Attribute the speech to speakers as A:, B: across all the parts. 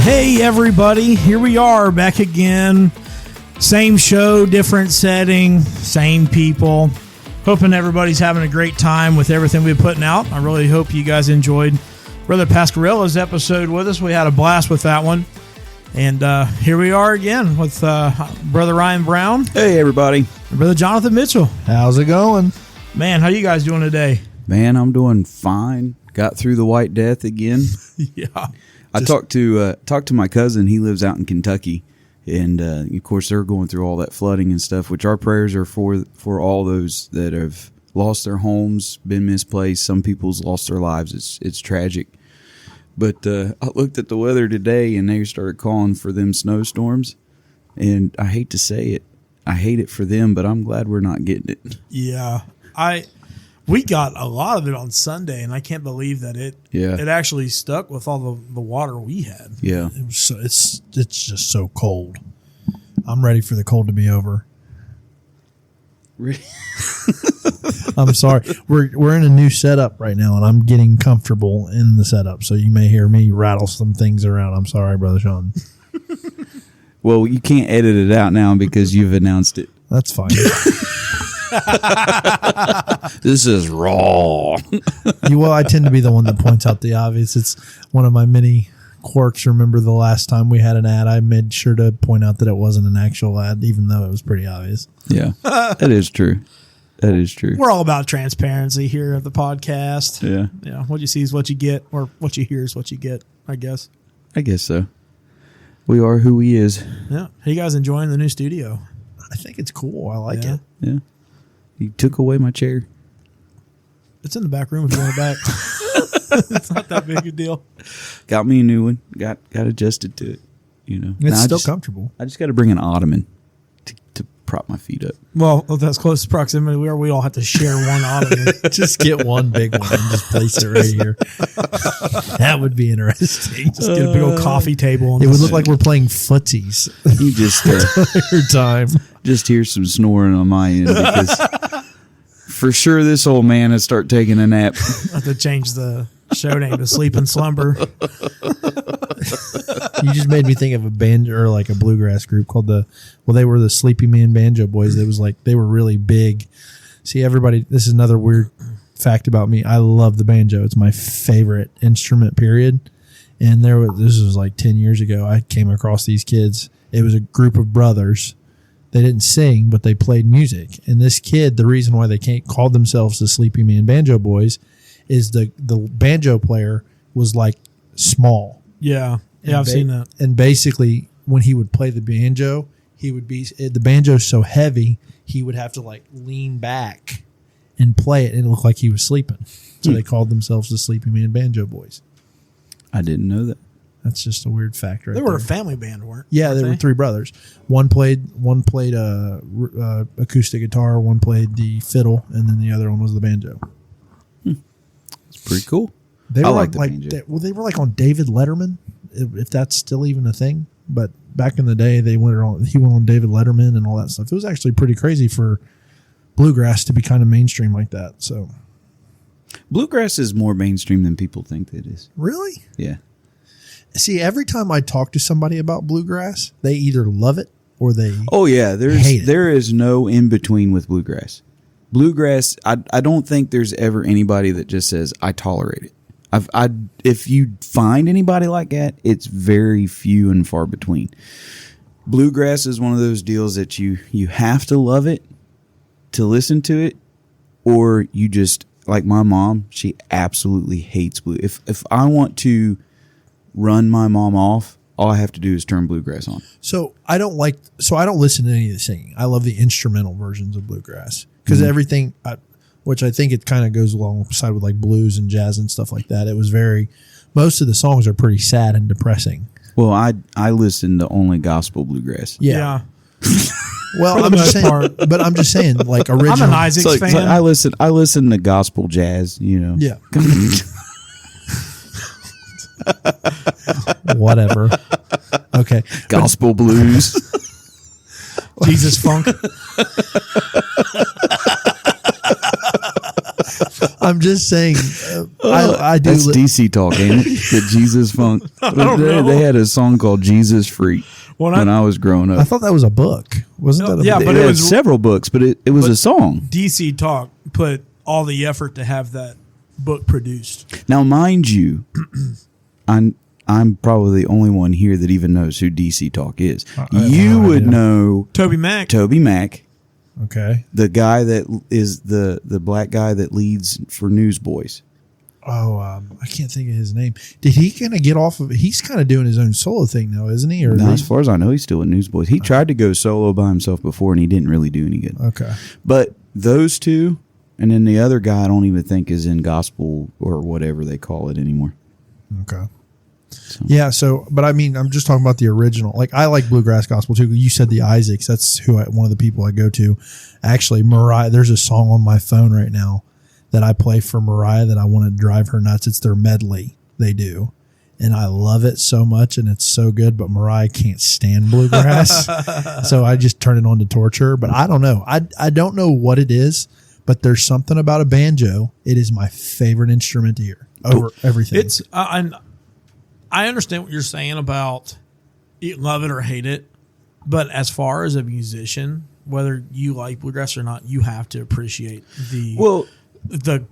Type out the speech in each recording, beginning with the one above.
A: Hey everybody, here we are back again. Same show, different setting, same people. Hoping everybody's having a great time with everything we're putting out. I really hope you guys enjoyed Brother Pasquarilla's episode with us. We had a blast with that one. And here we are again with Brother Ryan Brown.
B: Hey everybody.
A: And Brother Jonathan Mitchell.
C: How's it going?
A: Man, how you guys doing today?
B: Man, I'm doing fine. Got through the White Death again.
A: Yeah.
B: I talked to my cousin. He lives out in Kentucky, and of course they're going through all that flooding and stuff. Which our prayers are for all those that have lost their homes, been misplaced. Some people's lost their lives. It's tragic. But I looked at the weather today, and they started calling for them snowstorms. And I hate to say it, I hate it for them, but I'm glad we're not getting it.
A: Yeah, we got a lot of it on Sunday, and I can't believe that it actually stuck with all the water we had.
B: Yeah,
C: it was it's just so cold. I'm ready for the cold to be over. I'm sorry. We're in a new setup right now, and I'm getting comfortable in the setup. So you may hear me rattle some things around. I'm sorry, Brother Sean.
B: Well, you can't edit it out now because you've announced it.
C: That's fine.
B: This is raw.
C: Well, I tend to be the one that points out the obvious. It's one of my many quirks. Remember the last time we had an ad, I made sure to point out that it wasn't an actual ad, even though it was pretty obvious.
B: Yeah, that is true. That is true.
A: We're all about transparency here at the podcast.
B: Yeah.
A: Yeah. What you see is what you get, or what you hear is what you get, I guess.
B: I guess so. We are who we is.
A: Yeah. How you guys enjoying the new studio?
C: I think it's cool. I like it.
B: Yeah. You took away my chair.
A: It's in the back room if you want it back. It's not that big a deal.
B: Got me a new one. Got adjusted to it. You know,
C: it's still comfortable.
B: I just got to bring an ottoman to prop my feet up.
A: Well, that's close to proximity where we all have to share one ottoman.
C: Just get one big one and just place it right here. That would be interesting.
A: Just get a big old coffee table.
C: It would look like we're playing footsies.
B: You just
C: your time.
B: Just hear some snoring on my end because for sure this old man will start taking a nap.
A: I have to change the show name to Sleep and Slumber.
C: You just made me think of a band or like a bluegrass group called they were the Sleepy Man Banjo Boys. It was like they were really big. See, everybody, this is another weird fact about me. I love the banjo. It's my favorite instrument, period. And this was like 10 years ago. I came across these kids. It was a group of brothers. They didn't sing, but they played music. And this kid, the reason why they called themselves the Sleepy Man Banjo Boys is the banjo player was like small.
A: Yeah. Yeah, I've seen that.
C: And basically, when he would play the banjo, the banjo's so heavy, he would have to like lean back and play it, and it looked like he was sleeping. So they called themselves the Sleepy Man Banjo Boys.
B: I didn't know that.
C: That's just a weird fact, right?
A: They were a family band, weren't?
C: Yeah, there were three brothers. One played acoustic guitar, one played the fiddle, and then the other one was the banjo.
B: It's pretty cool.
C: They were
B: like the banjo.
C: They were like on David Letterman, if that's still even a thing. But back in the day, he went on David Letterman and all that stuff. It was actually pretty crazy for bluegrass to be kind of mainstream like that. So,
B: bluegrass is more mainstream than people think it is.
C: Really?
B: Yeah.
C: See, every time I talk to somebody about bluegrass, they either love it or they hate it.
B: There is no in between with bluegrass. Bluegrass, I don't think there's ever anybody that just says I tolerate it. If you find anybody like that, it's very few and far between. Bluegrass is one of those deals that you have to love it to listen to it, or you just, like my mom, she absolutely hates blue. If I want to run my mom off, all I have to do is turn bluegrass on.
C: So I don't listen to any of the singing. I love the instrumental versions of bluegrass because everything, which I think it kind of goes alongside with like blues and jazz and stuff like that. Most of the songs are pretty sad and depressing.
B: Well, I listen to only gospel bluegrass.
C: Yeah. Well, I'm just saying, like original.
A: I'm an Isaacs fan.
B: I listen to gospel jazz. You know.
C: Yeah. Whatever. Okay.
B: Gospel blues.
A: Jesus funk.
C: I'm just saying. I do.
B: That's DC talk, ain't it? The Jesus funk. They had a song called Jesus Freak when I was growing up.
C: I thought that was a book. Wasn't that a
A: yeah,
C: book?
A: but
B: it
A: it
B: had
A: was-
B: several books, but it was a song.
A: DC Talk put all the effort to have that book produced.
B: Now, mind you, I'm probably the only one here that even knows who DC Talk is. You
C: no
B: would
C: idea.
B: know
A: Toby Mac.
B: Toby Mac,
C: Okay.
B: the guy that is the black guy that leads for Newsboys.
C: Oh, I can't think of his name. Did he kind of get off of? He's kind of doing his own solo thing now, isn't he? Or
B: No, as far as I know, he's still with Newsboys. He tried to go solo by himself before, and he didn't really do any good.
C: okay.
B: But those two, and then the other guy, I don't even think is in gospel or whatever they call it anymore.
C: Okay. Yeah. So, but I mean, I'm just talking about the original. Like, I like bluegrass gospel too. You said the Isaacs. That's one of the people I go to. Actually, Mariah. There's a song on my phone right now that I play for Mariah that I want to drive her nuts. It's their medley they do, and I love it so much, and it's so good. But Mariah can't stand bluegrass, so I just turn it on to torture. But I don't know. I don't know what it is, but there's something about a banjo. It is my favorite instrument to hear over everything.
A: It's I understand what you're saying about you love it or hate it, but as far as a musician, whether you like bluegrass or not, you have to appreciate the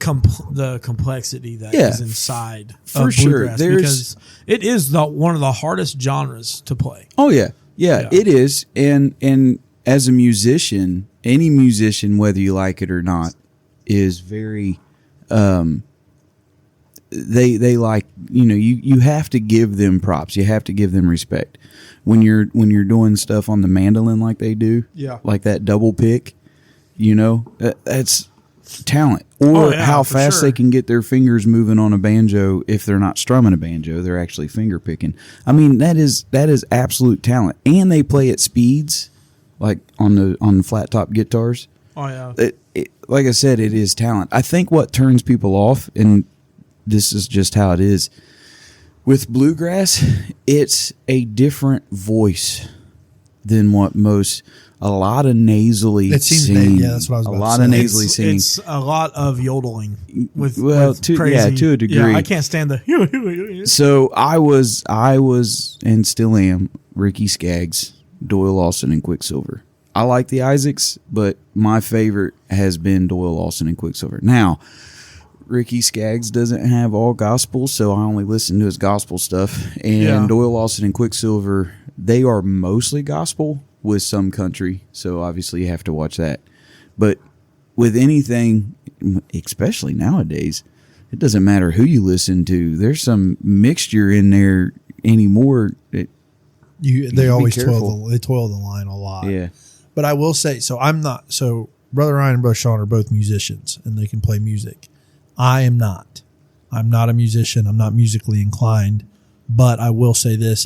A: complexity that is inside
B: for
A: of
B: sure.
A: bluegrass, because it is one of the hardest genres to play.
B: Oh yeah, it is. And as a musician, any musician, whether you like it or not, is very. They like, you have to give them props. You have to give them respect when you're doing stuff on the mandolin like they do.
A: Yeah.
B: Like that double pick. That's talent. Or how fast they can get their fingers moving on a banjo. If they're not strumming a banjo, they're actually finger picking. I mean, that is absolute talent. And they play at speeds, like on the flat top guitars.
A: Oh yeah.
B: Like I said, it is talent. I think what turns people off, and this is just how it is with bluegrass, it's a different voice than what a lot of nasally
C: It seems
B: singing.
C: yeah, that's what I was about
B: a
C: to
B: lot
C: say.
B: of nasally singing.
A: It's a lot of yodeling with
B: to
A: crazy,
B: a degree.
A: Yeah, I can't stand the.
B: So I was and still am Ricky Skaggs, Doyle Lawson, and Quicksilver. I like the Isaacs, but my favorite has been Doyle Lawson and Quicksilver. Now, Ricky Skaggs doesn't have all gospel, so I only listen to his gospel stuff. And Doyle Lawson and Quicksilver, they are mostly gospel with some country, so obviously you have to watch that. But with anything, especially nowadays, it doesn't matter who you listen to. There's some mixture in there anymore.
C: They always toil the line a lot.
B: Yeah.
C: But I will say, so Brother Ryan and Brother Sean are both musicians and they can play music. I am not. I'm not a musician. I'm not musically inclined. But I will say this.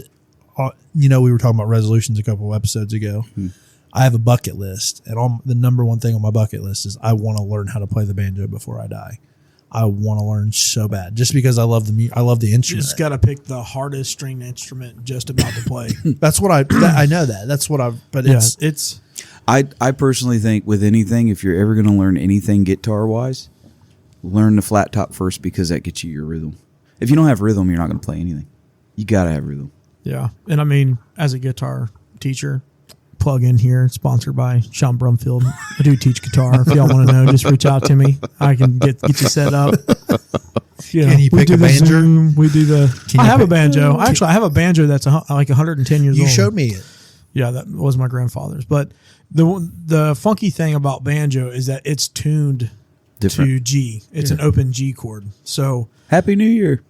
C: We were talking about resolutions a couple of episodes ago. I have a bucket list. And the number one thing on my bucket list is I want to learn how to play the banjo before I die. I want to learn so bad. Just because I love the instrument.
A: You just got to pick the hardest string instrument just about to play.
C: That's what I know that. That's what but it's.
B: I personally think with anything, if you're ever going to learn anything guitar-wise, learn the flat top first because that gets you your rhythm. If you don't have rhythm, you're not going to play anything. You got to have rhythm.
A: Yeah. And I mean, as a guitar teacher, plug in here, sponsored by Sean Brumfield. I do teach guitar. If y'all want to know, just reach out to me. I can get you set up.
C: Can you pick a banjo?
A: Zoom, we do the. I have a banjo. Actually, I have a banjo that's like 110 years old.
C: You showed me it.
A: Yeah, that was my grandfather's. But the funky thing about banjo is that it's tuned to G. It's an open G chord. So
B: Happy New Year.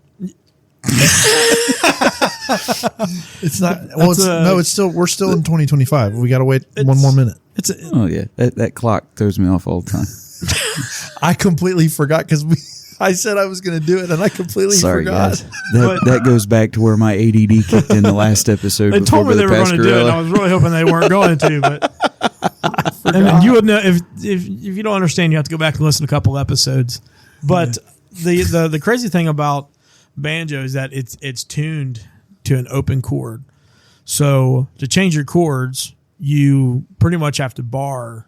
C: It's not. Well, it's still. We're still in 2025. We got to wait one more minute.
B: Oh yeah, that clock throws me off all the time.
C: I completely forgot because I said I was going to do it, and I completely forgot.
B: Guys. That goes back to where my ADD kicked in the last episode.
A: They told me they were going to do it, and I was really hoping they weren't going to. But and you would know if you don't understand, you have to go back and listen to a couple episodes. But the crazy thing about banjo is that it's tuned to an open chord. So to change your chords, you pretty much have to bar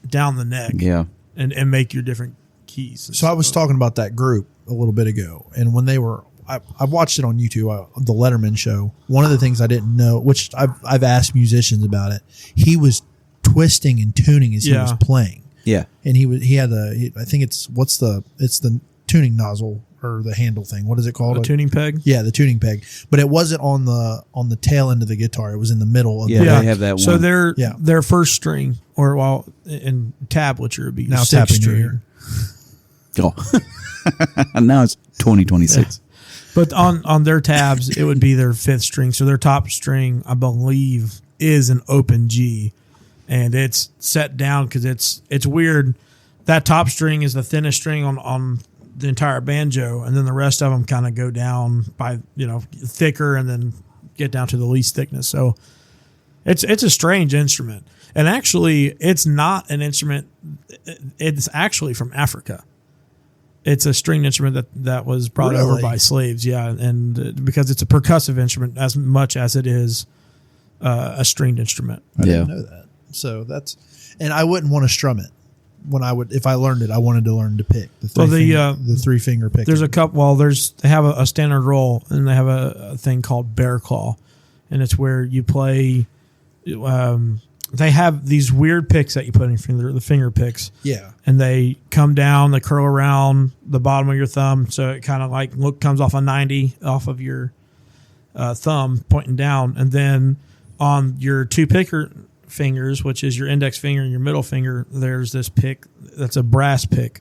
A: down the neck.
B: Yeah.
A: And make your different keys.
C: So I was talking about that group a little bit ago, and when they were, I watched it on YouTube, the Letterman show. One of the things I didn't know, which I've asked musicians about it, he was twisting and tuning as he was playing.
B: Yeah.
C: And he had I think it's the tuning nozzle or the handle thing. What is it called?
A: A tuning peg.
C: Yeah, the tuning peg. But it wasn't on the tail end of the guitar. It was in the middle of
B: Yeah, they have that one.
A: So their first string, or in tablature, would be
C: now
A: sixth
C: tapping
A: string.
C: your ear.
B: Oh. Now it's 2026.
A: But on their tabs, it would be their fifth string. So their top string, I believe, is an open G, and it's set down because it's weird. That top string is the thinnest string on the entire banjo, and then the rest of them kind of go down by thicker, and then get down to the least thickness. So it's a strange instrument, and actually, it's not an instrument. It's actually from Africa. It's a stringed instrument that was brought over by slaves, and because it's a percussive instrument as much as it is a stringed instrument.
C: I didn't know that. So and I wouldn't want to strum it. If I learned it, I wanted to learn to pick the three finger pick.
A: There's a couple. Well, they have a standard roll, and they have a thing called bear claw, and it's where you play. They have these weird picks that you put in your finger, the finger picks.
C: Yeah.
A: And they come down, they curl around the bottom of your thumb, so it kind of comes off a 90 off of your thumb pointing down, and then on your two picker fingers, which is your index finger and your middle finger, there's this pick that's a brass pick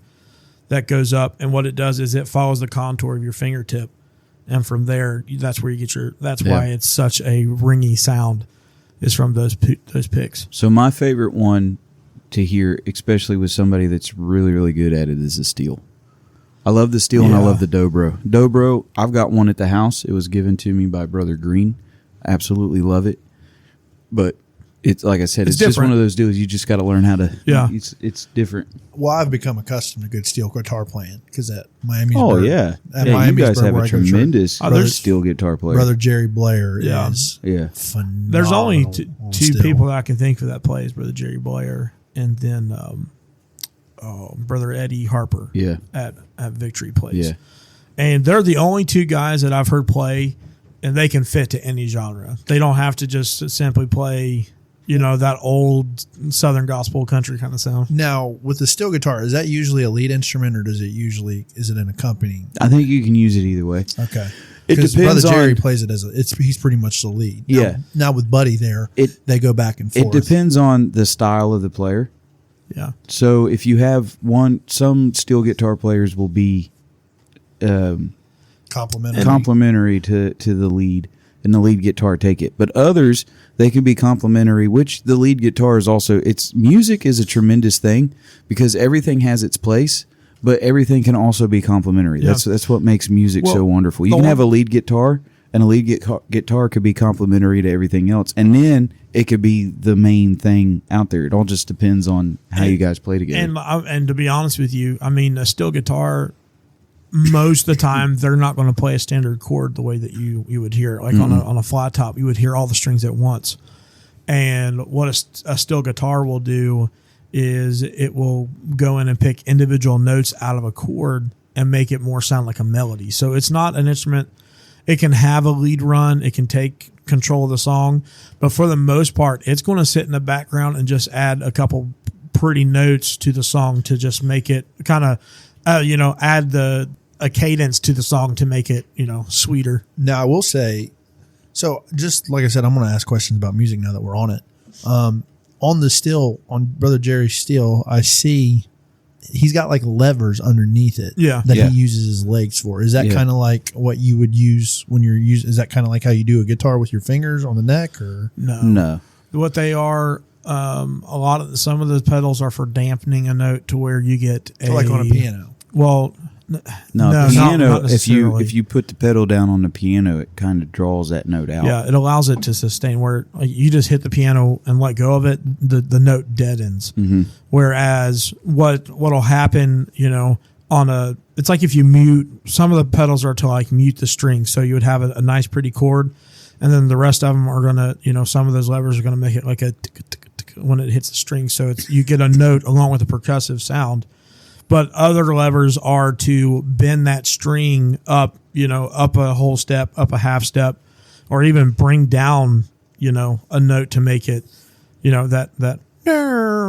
A: that goes up, and what it does is it follows the contour of your fingertip, and from there, that's where you get that's why it's such a ringy sound, is from those picks.
B: So my favorite one to hear, especially with somebody that's really, really good at it, is the steel. I love the steel, and I love the dobro. Dobro, I've got one at the house. It was given to me by Brother Green. I absolutely love it. But it's like I said, it's just one of those deals. You just got to learn how to.
A: Yeah,
B: it's different.
C: Well, I've become accustomed to good steel guitar playing because at Miami's.
B: You guys have a tremendous steel guitar player.
C: Brother Jerry Blair is phenomenal.
A: There's only two people that I can think of that plays, Brother Jerry Blair, and then Brother Eddie Harper.
B: Yeah,
A: at Victory plays.
B: Yeah,
A: and they're the only two guys that I've heard play, and they can fit to any genre. They don't have to just simply play. That old Southern gospel country kind of sound.
C: Now, with the steel guitar, is that usually a lead instrument, or is it an accompanying?
B: I think you can use it either way.
C: Okay.
B: It depends.
C: Brother Jerry plays it he's pretty much the lead. Now with Buddy there, they go back and forth.
B: It depends on the style of the player.
A: Yeah.
B: So if you have some steel guitar players will be complementary to the lead, and the lead guitar take it. But others, they can be complementary, which the lead guitar is also. Music is a tremendous thing because everything has its place, but everything can also be complementary. Yeah. That's what makes music so wonderful. You can have a lead guitar, and a lead guitar could be complementary to everything else, and then it could be the main thing out there. It all just depends on how you guys play together.
A: And to be honest with you, I mean, a steel guitar, most of the time they're not going to play a standard chord the way that you would hear it. Like on a flat top, you would hear all the strings at once. And what a steel guitar will do is it will go in and pick individual notes out of a chord and make it more sound like a melody. So it's not an instrument. It can have a lead run. It can take control of the song. But for the most part, it's going to sit in the background and just add a couple pretty notes to the song to just make it kind of add a cadence to the song to make it, sweeter.
C: Now, I will say, so just like I said, I'm going to ask questions about music now that we're on it. On the steel, on Brother Jerry's steel, I see he's got like levers underneath it that he uses his legs for. Is that kind of like what you would use when you're using? Is that kind of like how you do a guitar with your fingers on the neck, or
B: no?
A: What they are, some of the pedals are for dampening a note to where you get
C: like on a piano.
A: Well,
B: no, piano. If you put the pedal down on the piano, it kind of draws that note out.
A: Yeah, it allows it to sustain. Where you just hit the piano and let go of it, the note deadens. Mm-hmm. Whereas what'll happen, it's like if you mute. Some of the pedals are to like mute the strings, so you would have a nice pretty chord, and then the rest of them are gonna, some of those levers are gonna make it like a when it hits the string, so you get a note along with the percussive sound. but other levers are to bend that string up, up a whole step, up a half step, or even bring down, a note to make it, that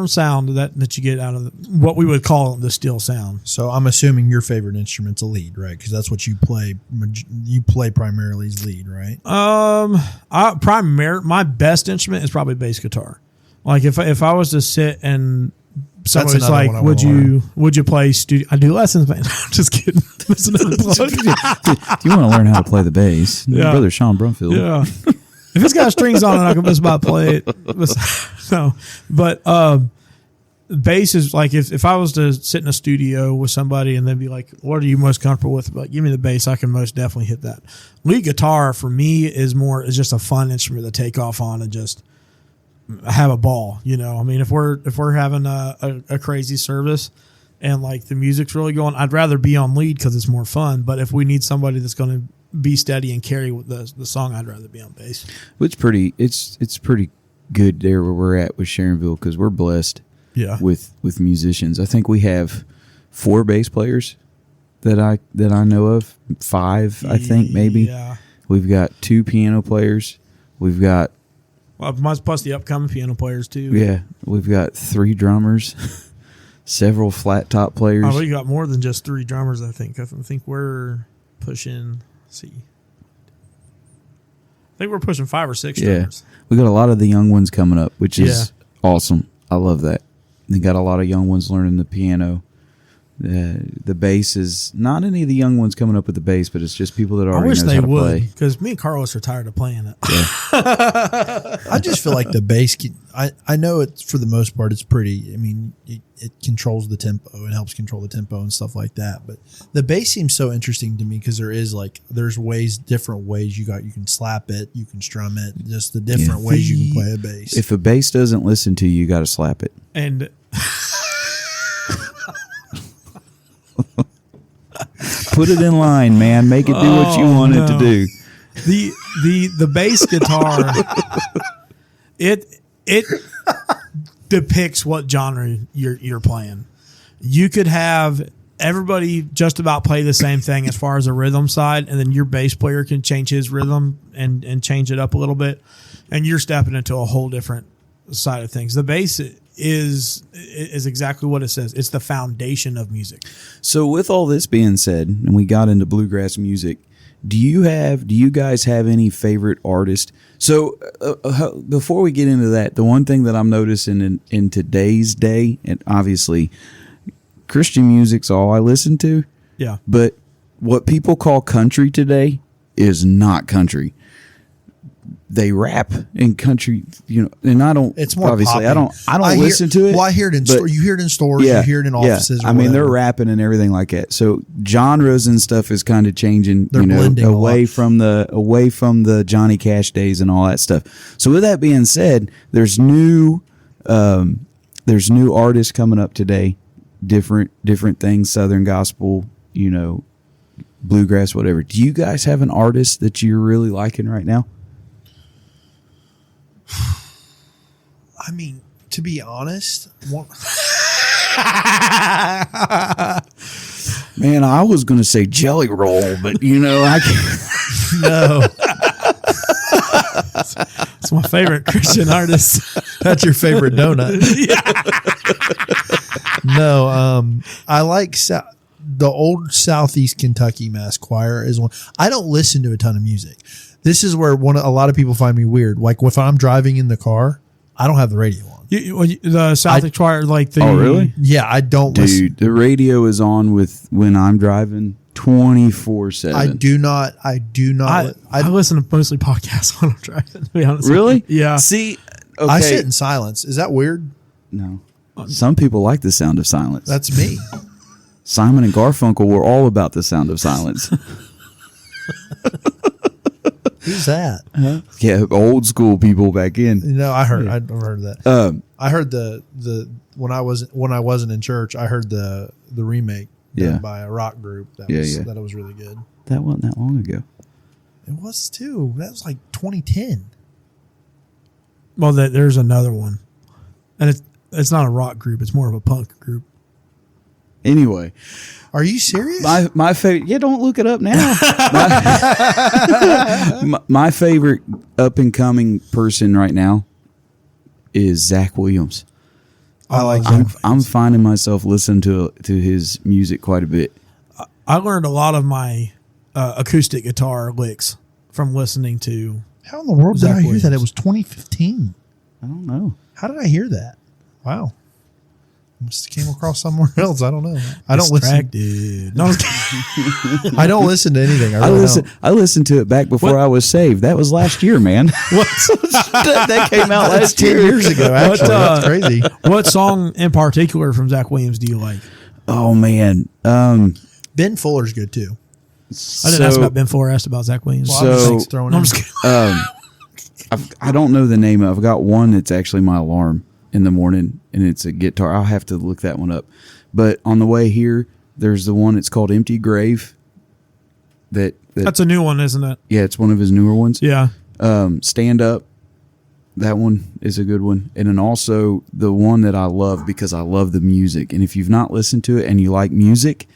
A: sound that you get out of what we would call the steel sound.
C: So I'm assuming your favorite instrument's a lead, right? Because that's what you play. You play primarily as lead, right?
A: My best instrument is probably bass guitar. Like if I was to sit and somebody's like, would you play studio? I do lessons, man. I'm just kidding. That's another plug.
B: Do you want to learn how to play the bass?
A: Yeah.
B: Brother Sean Brumfield.
A: Yeah. If it's got strings on it, I can just about play it. No, but bass is like if I was to sit in a studio with somebody and they'd be like, "What are you most comfortable with?" Like, give me the bass. I can most definitely hit that. Lead guitar for me is just a fun instrument to take off on and just have a ball. I mean, if we're having a crazy service and like the music's really going, I'd rather be on lead because it's more fun. But if we need somebody that's going to be steady and carry the song, I'd rather be on bass.
B: It's pretty good there where we're at with Sharonville because we're blessed.
A: Yeah.
B: With musicians, I think we have 4 bass players that I know of. 5, I think maybe.
A: Yeah.
B: We've got 2 piano players. We've got
A: plus the upcoming piano players too.
B: Yeah, we've got 3 drummers, several flat top players.
A: Oh, we got more than just 3 drummers. I think we're pushing. Let's see. I think we're pushing 5 or 6 drummers.
B: We got a lot of the young ones coming up, which is awesome. I love that. They got a lot of young ones learning the piano. The bass is not any of the young ones coming up with the bass, but it's just people that already knows how to play.
A: Because me and Carlos are tired of playing it.
B: Yeah.
C: I just feel like the bass. I know it's for the most part it's pretty. I mean, it controls the tempo and helps control the tempo and stuff like that. But the bass seems so interesting to me because there's different ways you can slap it, you can strum it, just the different ways you can play a bass.
B: If a bass doesn't listen to you, you got to slap it.
A: And
B: put it in line, man. Make it do what you want it to do.
A: The bass guitar, it depicts what genre you're playing. You could have everybody just about play the same thing as far as the rhythm side, and then your bass player can change his rhythm and change it up a little bit, and you're stepping into a whole different side of things. The bass is exactly what it says. It's the foundation of music.
B: So with all this being said, and we got into bluegrass music, do you guys have any favorite artist? So before we get into that, the one thing that I'm noticing in today's day, and obviously Christian music's all I listen to.
A: Yeah.
B: But what people call country today is not country. They rap in country, and I don't.
C: It's more
B: obviously.
C: popping.
B: I don't listen to it.
C: Well, I hear it in stores. You hear it in stores. You hear it in offices.
B: I mean, they're rapping and everything like that. So genres and stuff is kind of changing.
C: They're blending
B: away from the Johnny Cash days and all that stuff. So with that being said, there's new artists coming up today. Different things, Southern gospel, bluegrass, whatever. Do you guys have an artist that you're really liking right now?
C: I mean, to be honest,
B: man, I was going to say Jelly Roll, but I can't.
C: No.
A: It's my favorite Christian artist.
C: That's your favorite donut. No, I like the old Southeast Kentucky Mass Choir is one. I don't listen to a ton of music. This is where a lot of people find me weird. Like if I'm driving in the car, I don't have the radio on.
A: The Southeast Choir, like the.
B: Oh, really?
C: Yeah, I don't listen.
B: Dude, the radio is on when I'm driving 24/7.
C: I do not.
A: I listen to mostly podcasts when I'm driving, to be honest.
B: Really?
A: Yeah.
B: See, okay.
C: I sit in silence. Is that weird?
B: No. Some people like the sound of silence.
C: That's me.
B: Simon and Garfunkel were all about the sound of silence.
C: Who's that?
B: Yeah, old school people back in.
C: No, I've heard that. I heard the when I wasn't in church, I heard the remake done by a rock group that was really good.
B: That wasn't that long ago.
C: It was too. That was like 2010.
A: Well, there's another one, and it's not a rock group. It's more of a punk group.
B: Anyway,
C: Are you serious?
B: my favorite. Yeah, don't look it up now. my favorite up and coming person right now is Zach Williams.
C: I like
B: I'm finding myself listening to his music quite a bit.
A: I learned a lot of my acoustic guitar licks from listening to.
C: How in the world did
A: Zach
C: I hear that?
A: Williams.
C: It was 2015.
B: I don't know.
C: How did I hear that? Wow. Must have came across somewhere else. I don't know. I don't listen.
A: Distracted. No, I'm just kidding.
C: I don't listen to anything. I
B: I
C: really
B: listened.
C: don't.
B: I listened to it back before
A: What?
B: I was saved. That was last year, man. that came out
C: That's
B: last
C: 10
B: year.
C: years ago, actually. That's crazy.
A: What song in particular from Zach Williams do you like?
B: Oh man.
C: Ben Fuller's good too.
A: I didn't ask about Ben Fuller. I asked about Zach Williams.
C: Well, I was
B: So-
C: just throwing
A: No, I'm
C: in.
A: just kidding.
B: I don't know the name. I've got one that's actually my alarm in the morning, and it's a guitar. I'll have to look that one up. But on the way here, there's the one. It's called "Empty Grave."
A: That's a new one, isn't it?
B: Yeah, it's one of his newer ones.
A: Yeah.
B: Stand Up. That one is a good one. And then also the one that I love because I love the music. And if you've not listened to it and you like music,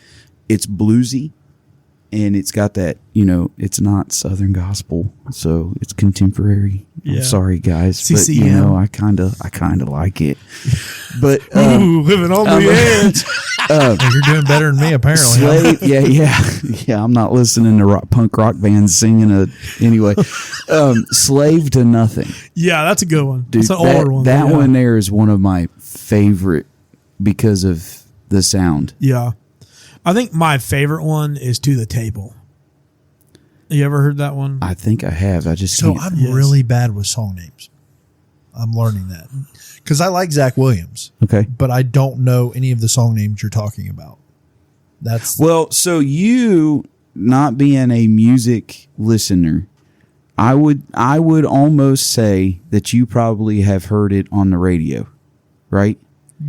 B: it's bluesy and it's got that, it's not Southern gospel. So it's contemporary.
A: Yeah.
B: I'm sorry guys, but
A: CCM.
B: I kind of like it. But
A: Ooh, living on the edge.
C: You're doing better than me, apparently. huh?
B: Slave, yeah. I'm not listening to punk rock bands singing anyway. Slave to Nothing.
A: Yeah, that's a good one.
B: Dude,
A: That's an older one.
B: That
A: yeah.
B: one there is one of my favorite because of the sound.
A: Yeah. I think my favorite one is To the Table. You ever heard that one?
B: I think I have. I just
C: So
B: can't.
C: I'm
A: Yes.
C: really bad with song names. I'm learning that because I like Zach Williams,
B: Okay.
C: but I don't know any of the song names you're talking about. That's
B: Well, so you not being a music listener, I would almost say that you probably have heard it on the radio, right?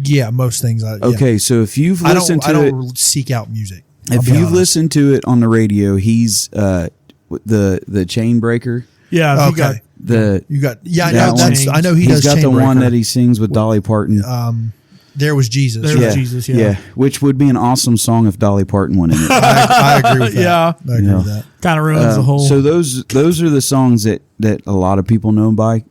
C: yeah, most things. Yeah.
B: Okay, so if you've
C: I
B: listened
C: don't. I
B: to it,
C: don't seek out music. I'll
B: if
C: be
B: you've
C: honest.
B: listened to it on the radio, he's the chain breaker.
A: Yeah. If you got,
C: Okay.
B: The
C: You got yeah. I
B: that
C: know. That's.
A: one.
C: I know he
B: he's
C: does.
B: got the
C: Chainbreaker.
B: one that he sings with Dolly Parton.
C: There was Jesus.
A: There
C: Yeah.
A: was Jesus, yeah.
B: which would be an awesome song if Dolly Parton went in it.
C: I agree with that.
A: Yeah.
C: I agree with that.
A: kind of ruins the whole.
B: So those are the songs that a lot of people know by.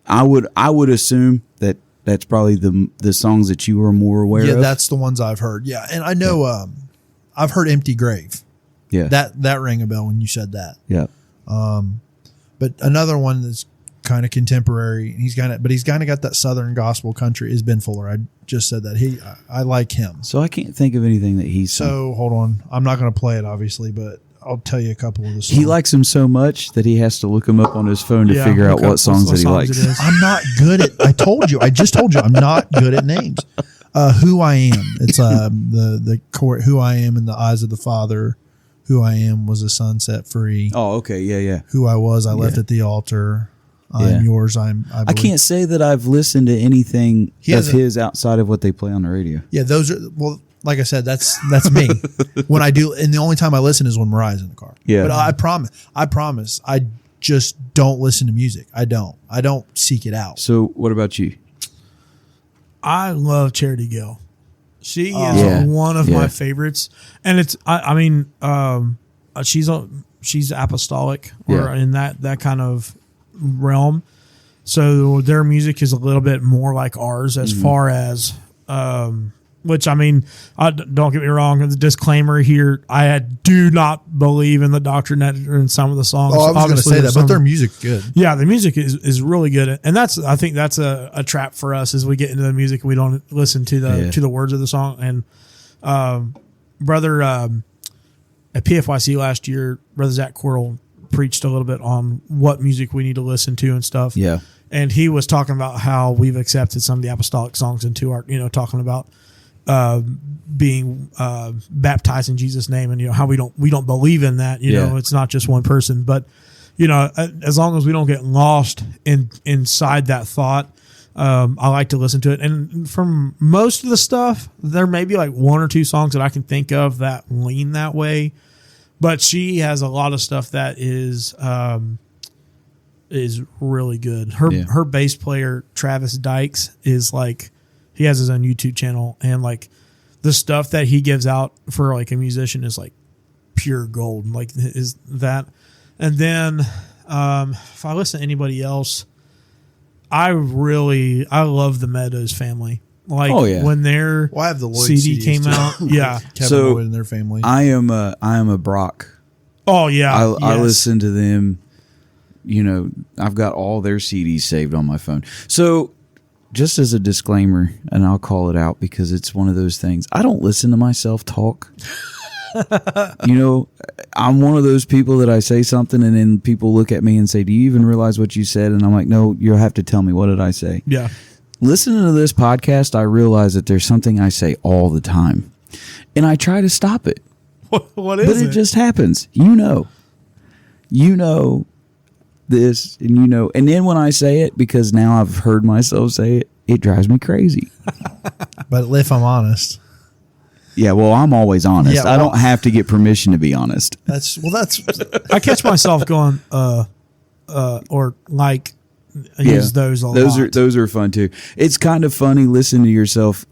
B: I would assume that that's probably the songs that you are more aware
C: Yeah,
B: of.
C: that's the ones I've heard. Yeah, and I know. I've heard "Empty Grave."
B: yeah,
C: That rang a bell when you said that.
B: yeah.
C: But another one that's kind of contemporary, and he's kind of got that Southern gospel country is Ben Fuller. I just said that I like him.
B: So I can't think of anything that he's.
C: So hold on, I'm not going to play it obviously, but I'll tell you a couple of the songs.
B: he likes him so much that he has to look him up on his phone to
A: Yeah,
B: figure out
A: look up
B: what songs that he
A: songs
B: likes.
A: it is.
C: I'm not good at. I just told you, I'm not good at names. Who I Am. It's the chord. Who I Am in the eyes of the Father. Who I Am was a son set free.
B: Oh, okay, yeah.
C: Who I was, I left at the altar. I'm
B: Yeah.
C: yours. I
B: I
C: believe.
B: can't say that I've listened to anything
C: He
B: of
C: has a-
B: his outside of what they play on the radio.
C: Yeah, those are well. Like I said, that's me. When I do, and the only time I listen is when Mariah's in the car.
B: Yeah.
C: but I promise, I just don't listen to music. I don't seek it out.
B: So what about you?
A: I love Charity Gill. She is
B: Yeah.
A: one of
B: Yeah.
A: my favorites, and it's. I mean, she's apostolic or
B: Yeah.
A: in that kind of realm. So their music is a little bit more like ours as far as. Which I mean, don't get me wrong. The disclaimer here: I do not believe in the doctrine that are in some of the songs.
C: Oh, I was going to
A: Obviously,
C: say
A: there's
C: that, but
A: some-
C: their music's good.
A: yeah, the music is really good, and I think that's a trap for us as we get into the music and we don't listen to the words of the song. And brother at PFYC last year, Brother Zach Quirrell preached a little bit on what music we need to listen to and stuff.
B: Yeah.
A: And he was talking about how we've accepted some of the apostolic songs into our, talking about being baptized in Jesus' name, and how we don't believe in that. It's not just one person, but as long as we don't get lost inside that thought, I like to listen to it. And from most of the stuff, there may be like one or two songs that I can think of that lean that way, but she has a lot of stuff that is really good. Her bass player Travis Dykes is like, he has his own YouTube channel, and like the stuff that he gives out for like a musician is like pure gold. Like is that, and then if I listen to anybody else, I love the Meadows family. Like when their
C: Well, I have the Lloyd
A: CD
C: CDs
A: came
C: too.
A: out, yeah.
C: Kevin
B: So,
C: Lloyd and their family.
B: I am a Brock.
A: Oh yeah,
B: I
A: yes.
B: listen to them. You know, I've got all their CDs saved on my phone. So, just as a disclaimer, and I'll call it out because it's one of those things. I don't listen to myself talk. You know, I'm one of those people that I say something and then people look at me and say, "Do you even realize what you said?" And I'm like, "No, you'll have to tell me, what did I say?"
A: Yeah.
B: Listening to this podcast, I realize that there's something I say all the time, and I try to stop it.
A: What is
B: But
A: it?
B: it just happens. You know this, and you know. And then when I say it, because now I've heard myself say it, it drives me crazy.
C: But if I'm honest,
B: Yeah, well, I'm always honest.
C: Yeah,
B: I
C: well-
B: don't have to get permission to be honest.
C: that's
A: I catch myself going, or like, I use those a lot.
B: Those are fun too. It's kind of funny listening to yourself.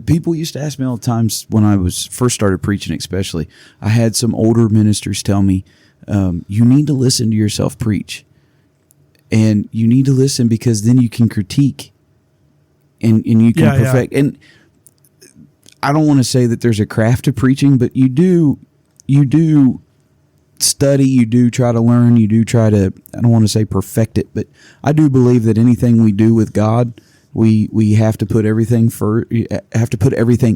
B: People used to ask me all the times when I was first started preaching, especially. I had some older ministers tell me, you need to listen to yourself preach. And you need to listen because then you can critique and you can perfect. And I don't want to say that there's a craft to preaching, but you do study, you do try to learn, you do try to, I don't want to say perfect it, but I do believe that anything we do with God, we have to put everything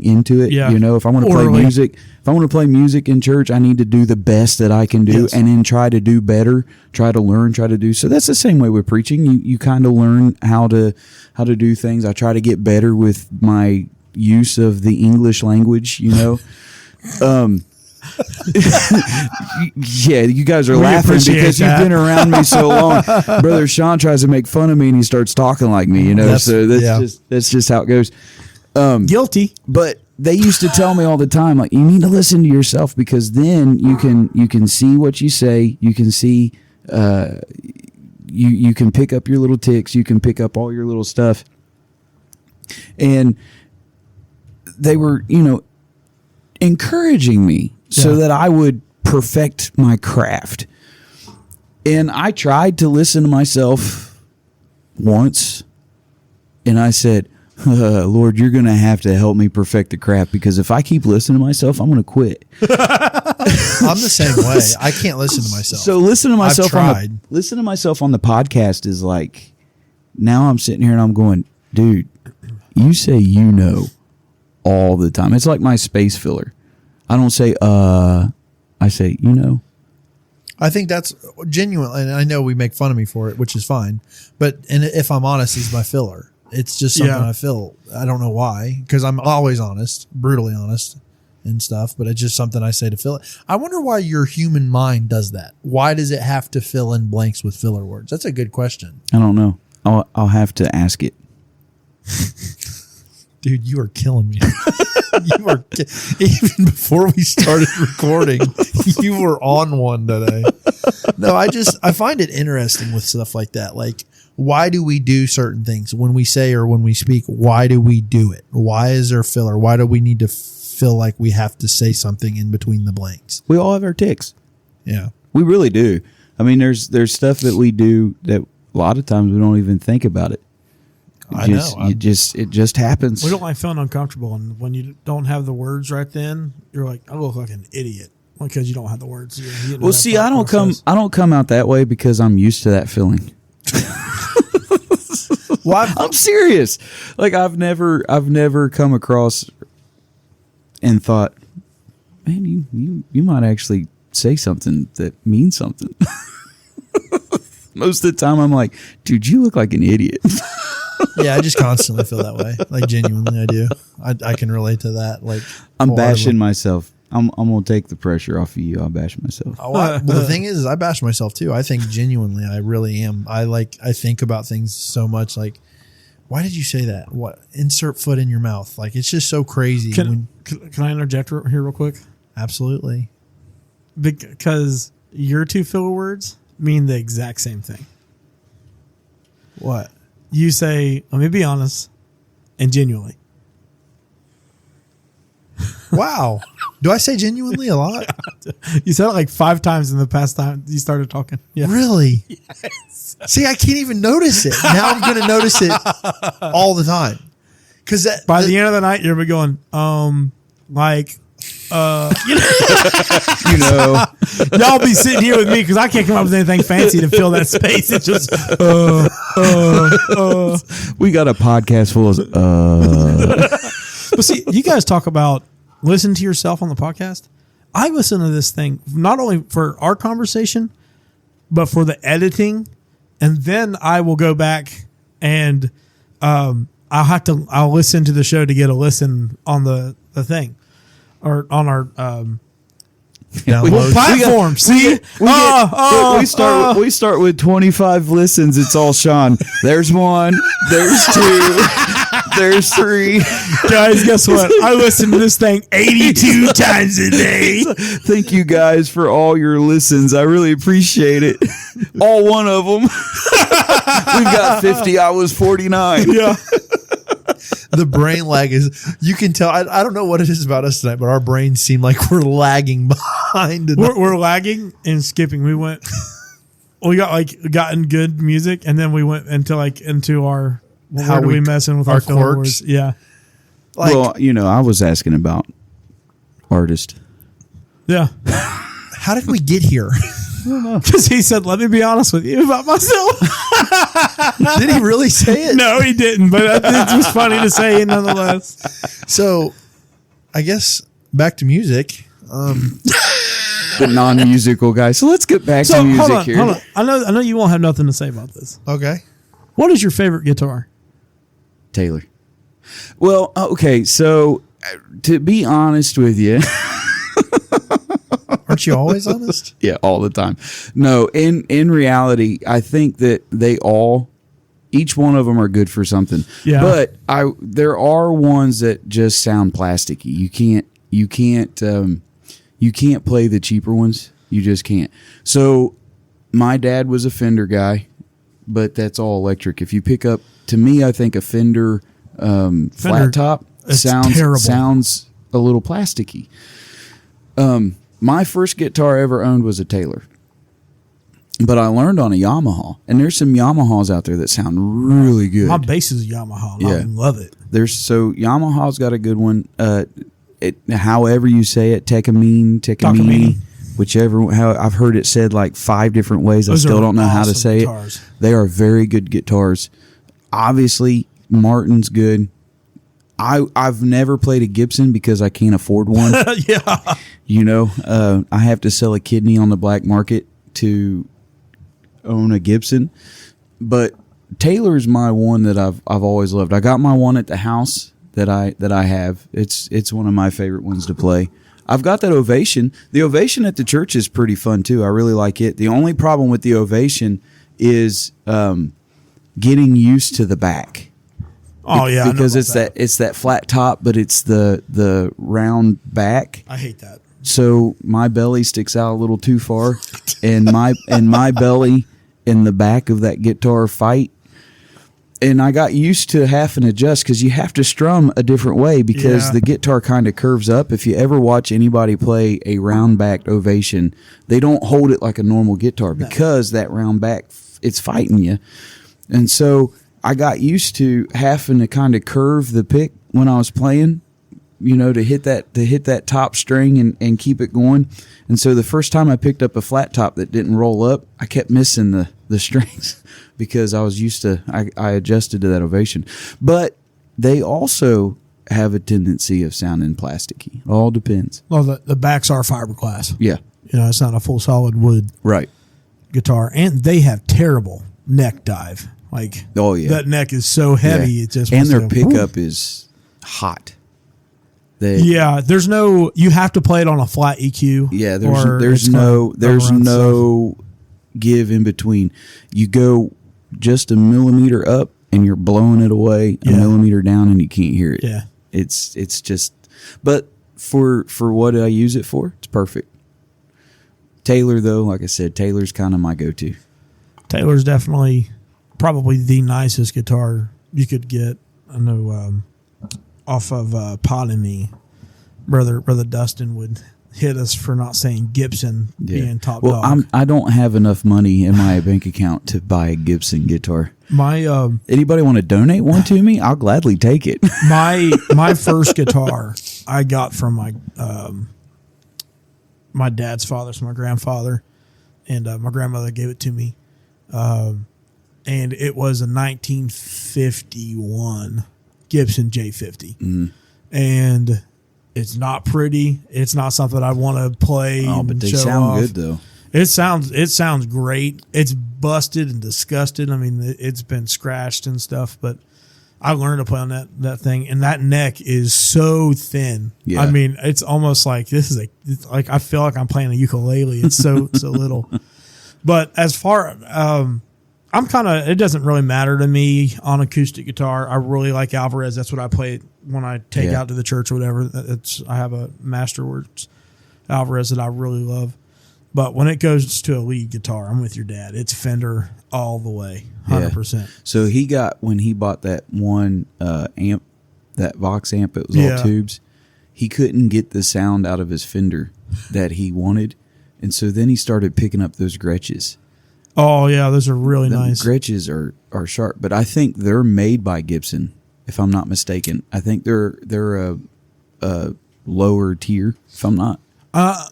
B: into it.
A: Yeah.
B: You know, if I want to play music in church, I need to do the best that I can do,
A: Yes.
B: and then try to do better, try to learn, try to do. So that's the same way with preaching. You kind of learn how to do things. I try to get better with my use of the English language, you know. Yeah, you guys are laughing
A: appreciate
B: because
A: that.
B: you've been around me so long. Brother Sean tries to make fun of me and he starts talking like me, you know. That's just how it goes.
A: Guilty.
B: But they used to tell me all the time, like, you need to listen to yourself because then you can see what you say, you can see you can pick up your little ticks, you can pick up all your little stuff. And they were, you know, encouraging me so that I would perfect my craft. And I tried to listen to myself once, and I said, Lord, you're going to have to help me perfect the craft, because if I keep listening to myself, I'm going to quit.
C: I'm the same way. I can't listen to myself.
B: So listen to myself.
C: tried.
B: Listen to myself on the podcast is like, now I'm sitting here and I'm going, dude, you say you know all the time. It's like my space filler. I don't say I say you know.
C: I think that's genuine, and I know we make fun of me for it, which is fine. But if I'm honest, he's my filler. It's just something I feel. I don't know why, because I'm always honest, brutally honest, and stuff. But it's just something I say to fill it. I wonder why your human mind does that. Why does it have to fill in blanks with filler words? That's a good question.
B: I don't know. I'll have to ask it.
C: Dude, you are killing me. Even before we started recording, you were on one today. No, I find it interesting with stuff like that. Like, why do we do certain things when we say or when we speak? Why do we do it? Why is there filler? Why do we need to feel like we have to say something in between the blanks?
B: We all have our ticks.
C: Yeah.
B: We really do. I mean, there's stuff that we do that a lot of times we don't even think about it. It just happens.
A: We don't like feeling uncomfortable, and when you don't have the words right then, you're like, I look like an idiot because you don't have the words.
B: Well, see, I don't come out that way because I'm used to that feeling.
C: Well,
B: I'm serious. Like I've never come across and thought, man, you might actually say something that means something. Most of the time, I'm like, dude, you look like an idiot.
C: yeah, I just constantly feel that way. Like, genuinely, I do. I can relate to that. Like,
B: I'm bashing myself. I'm gonna take the pressure off of you. I'll bash myself.
C: Well, the thing is I bash myself too. I think genuinely, I really am. I think about things so much. Like, why did you say that? What? Insert foot in your mouth. Like, it's just so crazy.
A: Can I interject here real quick?
C: Absolutely.
A: Because your two filler words mean the exact same thing.
C: What?
A: You say, let me be honest, and genuinely.
C: Wow. Do I say genuinely a lot?
A: You said it like 5 times in the past time you started talking. Yeah.
C: Really? Yes. See, I can't even notice it. Now I'm going to notice it all the time. Because
A: by the end of the night, you're going, like,
B: You know,
A: y'all be sitting here with me because I can't come up with anything fancy to fill that space. It's just,
B: we got a podcast full of.
A: But see, you guys talk about listen to yourself on the podcast. I listen to this thing not only for our conversation, but for the editing, and then I will go back and I'll listen to the show to get a listen on the thing or on our platform.
B: We start with 25 listens. It's all Sean. There's 1. There's 2. There's 3.
A: Guys, guess what? I listen to this thing 82 times a day.
B: Thank you guys for all your listens. I really appreciate it. All 1 of them. We've got 50. I was 49.
A: Yeah.
C: The brain lag is, you can tell. I don't know what it is about us tonight, but our brains seem like we're lagging behind.
A: We're lagging and skipping. We gotten good music, and then we went into our how we messing with our quirks. Yeah.
B: Well, I was asking about artist.
A: Yeah.
C: How did we get here?
A: Because he said, "Let me be honest with you about myself."
C: Did he really say it?
A: No, he didn't. But it was funny to say nonetheless.
C: So, I guess back to music.
B: The non-musical guy. So let's get back to music here.
A: Hold on. I know you won't have nothing to say about this.
C: Okay.
A: What is your favorite guitar?
B: Taylor. Well, okay. So, to be honest with you.
C: Aren't you always honest?
B: Yeah, all the time. No, in reality, I think that each one of them are good for something.
A: Yeah.
B: But there are ones that just sound plasticky. You can't play the cheaper ones. You just can't. So my dad was a Fender guy, but that's all electric. If you pick up, to me, I think a Fender flat top sounds a little plasticky. My first guitar I ever owned was a Taylor, but I learned on a Yamaha, and there's some Yamahas out there that sound really good.
A: My bass is a Yamaha. I love it.
B: Yamaha's got a good one. However you say it, Takamine, how I've heard it said like 5 different ways. I still don't know how to say
A: guitars.
B: it. They are very good guitars. Obviously, Martin's good. I've never played a Gibson because I can't afford one.
A: Yeah.
B: I have to sell a kidney on the black market to own a Gibson. But Taylor's my one that I've always loved. I got my one at the house that I have. It's one of my favorite ones to play. I've got that Ovation. The Ovation at the church is pretty fun too. I really like it. The only problem with the Ovation is getting used to the back.
A: Oh yeah,
B: because it's that flat top, but it's the round back.
A: I hate that.
B: So my belly sticks out a little too far, and my belly and the back of that guitar fight. And I got used to having to adjust because you have to strum a different way because the guitar kind of curves up. If you ever watch anybody play a round backed Ovation, they don't hold it like a normal guitar because that round back, it's fighting you. And so I got used to having to kind of curve the pick when I was playing, to hit that top string and keep it going. And so the first time I picked up a flat top that didn't roll up, I kept missing the strings because I was used to, I adjusted to that Ovation. But they also have a tendency of sounding plasticky. It all depends.
A: Well, the backs are fiberglass.
B: Yeah.
A: It's not a full solid wood guitar. And they have terrible neck dive. Like, that neck is so heavy.
B: Yeah.
A: It just
B: and their pickup is hot.
A: There's no. You have to play it on a flat EQ.
B: Yeah, there's no give in between. You go just a millimeter up, and you're blowing it away. A millimeter down, and you can't hear it.
A: Yeah,
B: it's just. But for what I use it for, it's perfect. Taylor, though, like I said, Taylor's kind of my go-to.
A: Taylor's definitely probably the nicest guitar you could get. I know off of Pot and Me, Brother Dustin would hit us for not saying Gibson being top dog.
B: I don't have enough money in my bank account to buy a Gibson guitar. Anybody want to donate one to me? I'll gladly take it.
A: My first guitar I got from my dad's father, so my grandfather, and my grandmother gave it to me, and it was a 1951 Gibson J50, and it's not pretty. It's not something I want to play.
B: Oh, but they
A: show
B: sound
A: off.
B: good though.
A: It sounds great. It's busted and disgusted. I mean, it's been scratched and stuff, but I learned to play on that thing, and that neck is so thin.
B: Yeah.
A: I mean, it's almost like it's like I feel like I'm playing a ukulele. It's so little. But as far I'm kind of, it doesn't really matter to me on acoustic guitar. I really like Alvarez. That's what I play when I take out to the church or whatever. I have a Masterworks Alvarez that I really love. But when it goes to a lead guitar, I'm with your dad. It's Fender all the way, 100%.
B: So when he bought that one amp, that Vox amp, it was all tubes. He couldn't get the sound out of his Fender that he wanted, and so then he started picking up those Gretches.
A: Oh yeah, those are really nice.
B: Gretches are sharp, but I think they're made by Gibson, if I'm not mistaken. I think they're a lower tier, if I'm not.
A: I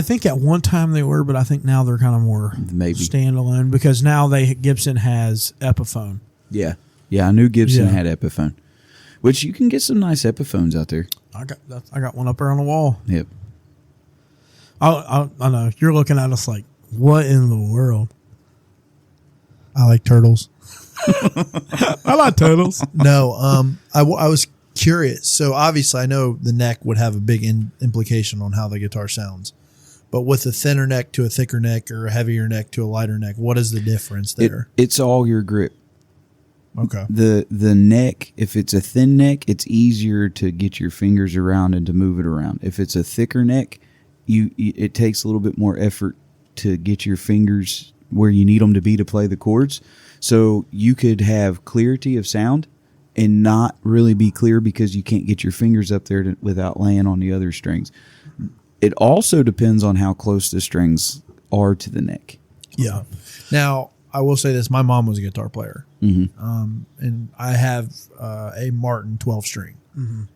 A: think at one time they were, but I think now they're kind of more standalone because now Gibson has Epiphone.
B: Yeah, I knew Gibson had Epiphone, which you can get some nice Epiphones out there.
A: I got one up there on the wall.
B: Yep.
A: I know you're looking at us like, what in the world?
C: I like turtles.
A: I like turtles.
C: No, I was curious. So obviously I know the neck would have a big implication on how the guitar sounds. But with a thinner neck to a thicker neck or a heavier neck to a lighter neck, what is the difference there?
B: It's all your grip.
C: Okay.
B: The neck, if it's a thin neck, it's easier to get your fingers around and to move it around. If it's a thicker neck, it takes a little bit more effort to get your fingers where you need them to be to play the chords. So you could have clarity of sound and not really be clear because you can't get your fingers up there without laying on the other strings. It also depends on how close the strings are to the neck.
C: Yeah. Now, I will say this. My mom was a guitar player.
B: Mm-hmm.
C: And I have a Martin 12-string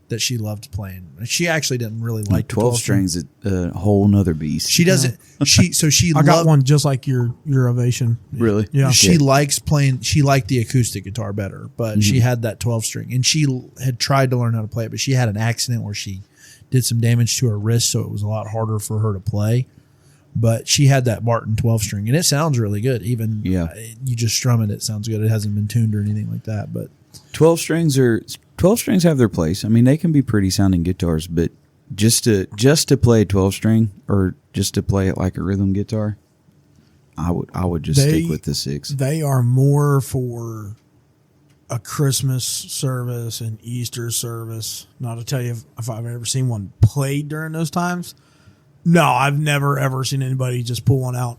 C: that she loved playing. She actually didn't really like
B: 12 strings is a whole nother beast.
C: She doesn't.
A: I got one just like your Ovation.
B: Really?
A: Yeah.
C: She likes playing. She liked the acoustic guitar better, but she had that 12-string, and she had tried to learn how to play it, but she had an accident where she did some damage to her wrist, so it was a lot harder for her to play. But she had that Martin 12-string, and it sounds really good. Even you just strum it, it sounds good. It hasn't been tuned or anything like that. But
B: 12 strings have their place. I mean, they can be pretty sounding guitars, but just to play a 12-string or just to play it like a rhythm guitar, I would just stick with the 6.
A: They are more for a Christmas service and Easter service. Not to tell you if I've ever seen one played during those times. No, I've never ever seen anybody just pull one out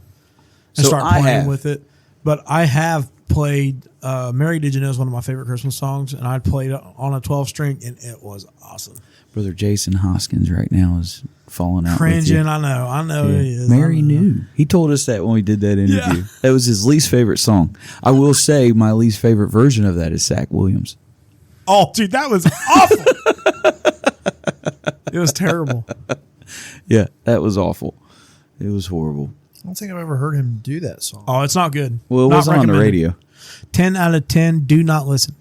A: and start playing with it. But I have played Mary Did You Know is one of my favorite Christmas songs, and I played it on a 12-string, and it was awesome.
B: Brother Jason Hoskins right now is falling out.
A: Cringing,
B: with you.
A: I know he is.
B: Mary knew. He told us that when we did that interview.
A: Yeah.
B: That was his least favorite song. I will say my least favorite version of that is Zach Williams.
A: Oh, dude, that was awful. It was terrible.
B: Yeah, that was awful. It was horrible.
C: I don't think I've ever heard him do that song.
A: Oh, it's not good.
B: Well, it
A: not
B: wasn't on the radio.
A: 10 out of 10, do not listen.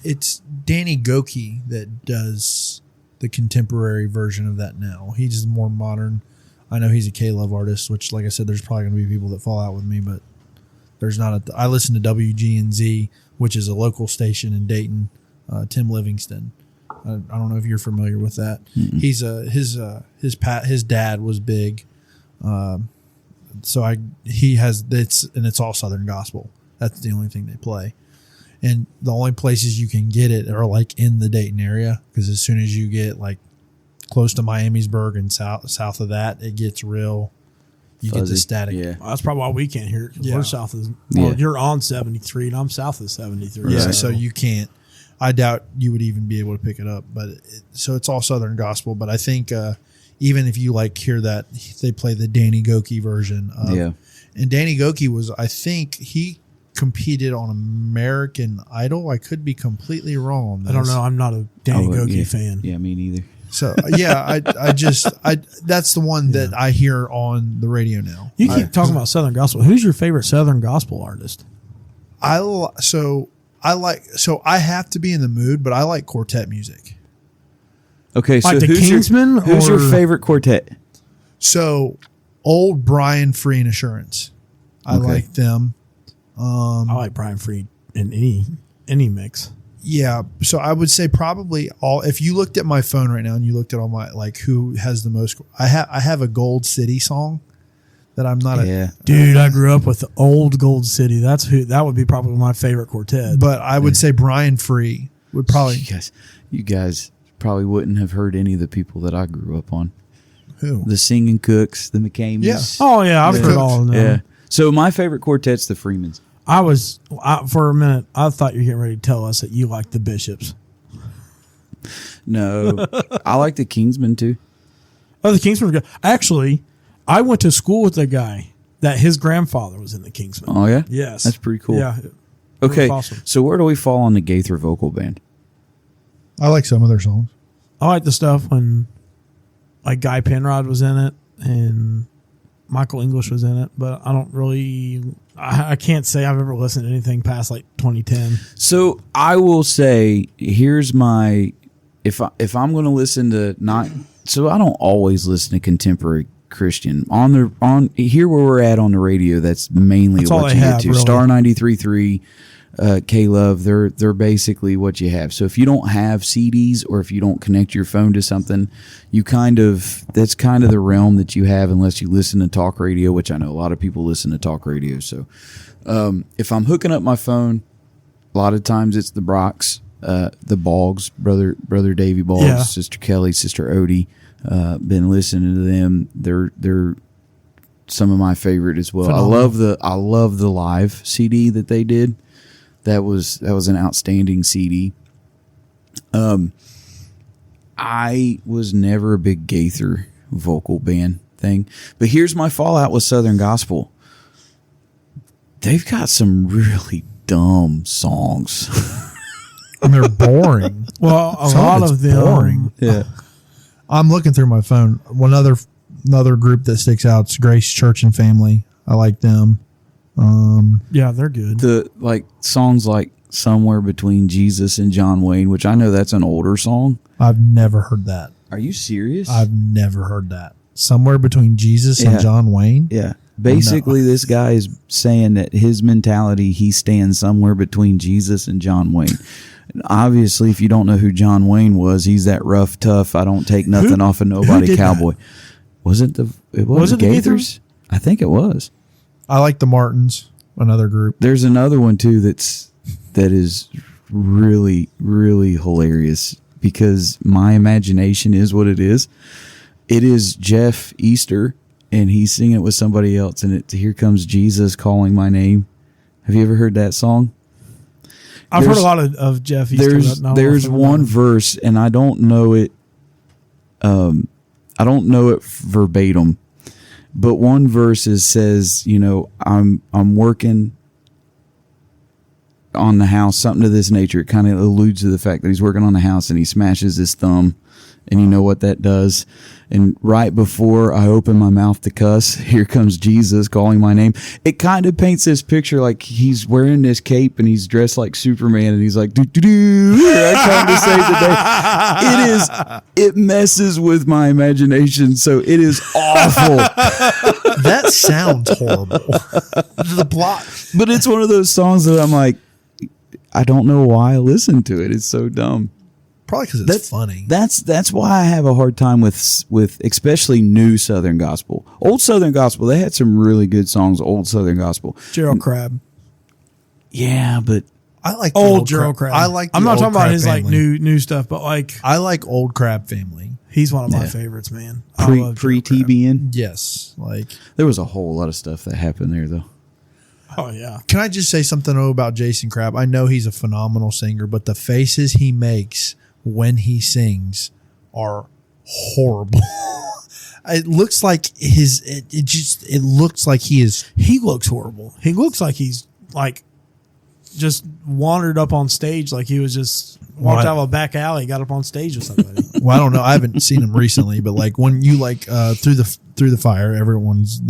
C: It's Danny Goki that does the contemporary version of that now. He's more modern. I know he's a K-Love artist, which, like I said, there's probably going to be people that fall out with me, but there's not I listen to WGNZ, which is a local station in Dayton, Tim Livingston. I don't know if you're familiar with that. Mm-mm. He's his dad was big. It's all Southern gospel. That's the only thing they play. And the only places you can get it are like in the Dayton area, because as soon as you get like close to Miamisburg and south of that, it gets real. You fuzzy. Get the static.
B: Yeah.
A: Well, that's probably why we can't hear it. We're south of. Well, you're on 73 and I'm south of 73.
C: Yeah. So you can't. I doubt you would even be able to pick it up. But so it's all Southern gospel. But I think even if you like hear that, they play the Danny Gokey version. And Danny Gokey was, I think he competed on American Idol. I could be completely wrong on this.
A: I don't know. I'm not a Danny Gokey fan.
B: Yeah, me neither.
C: So I that's the one that I hear on the radio now.
A: You keep talking about Southern gospel. Who's your favorite Southern gospel artist?
C: I have to be in the mood, but I like quartet music.
B: Okay, so
A: Like the
B: who's
A: Kingsmen,
B: who's your
A: or-
B: favorite quartet?
C: So old Brian Free and Assurance. I
B: Okay.
C: like them.
A: I like Brian Freed in any mix.
C: Yeah, so I would say probably all. If you looked at my phone right now and you looked at all my like who has the most, I have a Gold City song that I'm not
A: Dude, I grew up with the old Gold City. That would be probably my favorite quartet.
C: but I would say Brian Free would probably
B: You guys probably wouldn't have heard any of the people that I grew up on.
C: who
B: The Singing Cooks, the McCamies.
C: Yeah.
A: Oh yeah, I've heard all of them.
B: Yeah. So my favorite quartet's the Freemans.
A: For a minute, I thought you were getting ready to tell us that you like the Bishops.
B: No, I like the Kingsmen too.
A: Oh, the Kingsmen were good. Actually, I went to school with a guy that his grandfather was in the Kingsmen.
B: Oh yeah,
A: Yes,
B: that's pretty cool.
A: Yeah.
B: Okay,
A: awesome.
B: so where do we fall on the Gaither vocal band?
C: I like some of their songs.
A: I like the stuff when like Guy Penrod was in it and Michael English was in it, but I don't really. I can't say I've ever listened to anything past like 2010.
B: So I will say, here's my if I'm going to listen to not. So I don't always listen to contemporary Christian on here where we're at on the radio. That's mainly
A: That's all
B: what
A: they
B: you
A: have,
B: get to.
A: really.
B: Star 93.3. K-Love, they're basically what you have. So if you don't have CDs or if you don't connect your phone to something, that's kind of the realm that you have unless you listen to talk radio, which I know a lot of people listen to talk radio. So if I'm hooking up my phone, a lot of times it's the Brocs, the Boggs, brother Davey Boggs,
A: Yeah.
B: Sister Kelly, Sister Odie. Been listening to them. They're some of my favorite as well.
A: Phenomenal.
B: I love the live CD that they did. That was an outstanding CD. I was never a big Gaither vocal band thing, but here's my fallout with Southern Gospel. They've got some really dumb songs.
C: And they're boring.
A: Well, a
C: Some of
A: lot
C: it's
A: of them.
C: boring.
B: Yeah.
C: I'm looking through my phone. One another group that sticks out is Grace Church and Family. I like them.
A: Yeah, they're good.
B: The like songs like Somewhere Between Jesus and John Wayne, which I know that's an older song.
C: I've never heard that.
B: Are you serious?
C: I've never heard that. Somewhere between Jesus
B: Yeah.
C: and John Wayne.
B: Yeah. Basically, this guy is saying that his mentality, he stands somewhere between Jesus and John Wayne. And obviously, if you don't know who John Wayne was, he's that rough, tough, I don't take nothing off of nobody
A: did
B: cowboy. Was it the
A: Was it the
B: Gaithers? I think it was.
C: I like the Martins, another group.
B: There's another one too that is really, really hilarious because my imagination is what it is. It is Jeff Easter, and he's singing it with somebody else, and Here Comes Jesus Calling My Name. Have you ever heard that song?
A: I've heard a lot of Jeff Easter.
B: There's one verse, and I don't know it. I don't know it verbatim, but one verse says, I'm working on the house, something to this nature. It kind of alludes to the fact that he's working on the house and he smashes his thumb, and you know what that does. And right before I open my mouth to cuss, here comes Jesus calling my name. It kind of paints this picture like he's wearing this cape and he's dressed like Superman and he's like, doo doo doo, here I come to save the day. It messes with my imagination, so it is awful.
C: That sounds horrible. The plot.
B: But it's one of those songs that I'm like, I don't know why I listen to it. It's so dumb.
C: Probably because it's funny.
B: That's why I have a hard time with especially new Southern gospel. Old Southern gospel, they had some really good songs. Old Southern gospel,
A: Gerald Crabb.
B: yeah, but
C: I like the
A: Old Gerald Crabb.
C: I like.
A: I'm
C: the
A: not
C: old
A: talking about
C: Crabb
A: his
C: family.
A: like new stuff, but like
C: I like Old Crab Family.
A: he's one of my
B: Yeah.
A: favorites, man. I
B: pre
A: love Gerald Crabb.
B: TBN,
C: Yes, like
B: there was a whole lot of stuff that happened there though.
A: Oh yeah.
C: Can I just say something about Jason Crabb? I know he's a phenomenal singer, but the faces he makes when he sings are horrible. It looks like it looks like he is.
A: He looks horrible. He looks like he's like just wandered up on stage, like he was just walked out of a back alley, got up on stage with somebody.
C: Well, I don't know. I haven't seen him recently, but like when you through the fire, everyone's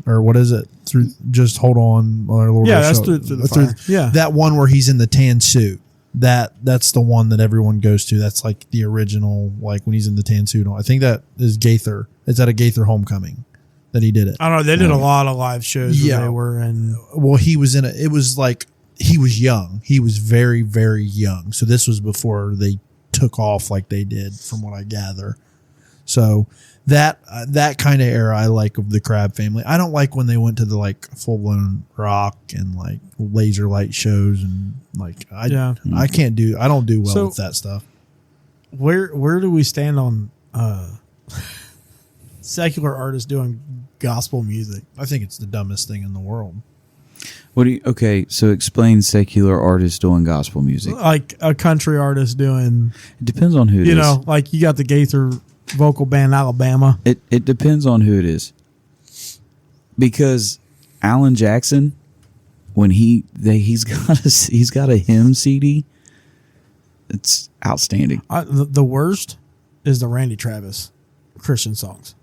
C: or what is it? Through just hold on, our Lord.
A: Yeah, that's through the fire. Yeah,
C: that one where he's in the tan suit. That's the one that everyone goes to. That's like the original, like when he's in the tan suit. I think that is Gaither. It's at a Gaither homecoming that he did it.
A: I don't know. They did a lot of live shows.
C: Yeah,
A: where they were in.
C: Well, he was in it. It was like he was young. He was very, very young. So this was before they took off like they did, from what I gather. So that kind of era I like of the Crabb family. I don't like when they went to the like full blown rock and like laser light shows and like I don't do well with that stuff.
A: Where do we stand on secular artists doing gospel music?
C: I think it's the dumbest thing in the world.
B: So explain secular artists doing gospel music.
A: Like a country artist doing.
B: It depends on who it is.
A: You know, like you got the Gaither vocal band Alabama.
B: It depends on who it is. Because Alan Jackson, when he's got a hymn CD, it's outstanding.
A: The worst is the Randy Travis Christian songs.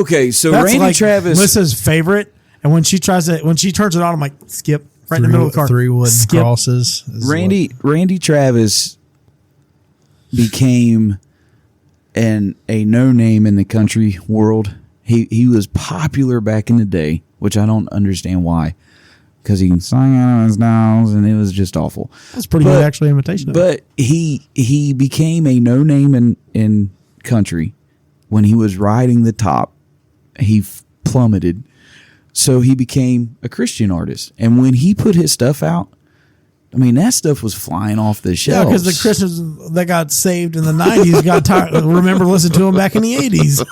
B: Okay, so
A: That's
B: Randy
A: like
B: Travis,
A: Melissa's favorite, and when she turns it on, I'm like, skip right in the middle of the car.
C: 3 wooden
A: Skip.
C: crosses.
B: Randy Travis became a no name in the country world. He was popular back in the day, which I don't understand why, because he sang out of his nose and it was just awful.
A: That's pretty good, actually, imitation.
B: But he became a no name in country when he was riding the top. He plummeted, so he became a Christian artist. And when he put his stuff out, I mean, that stuff was flying off the shelves.
A: Yeah, because the Christians that got saved in the 90s got tired. Remember listening to him back in the 80s.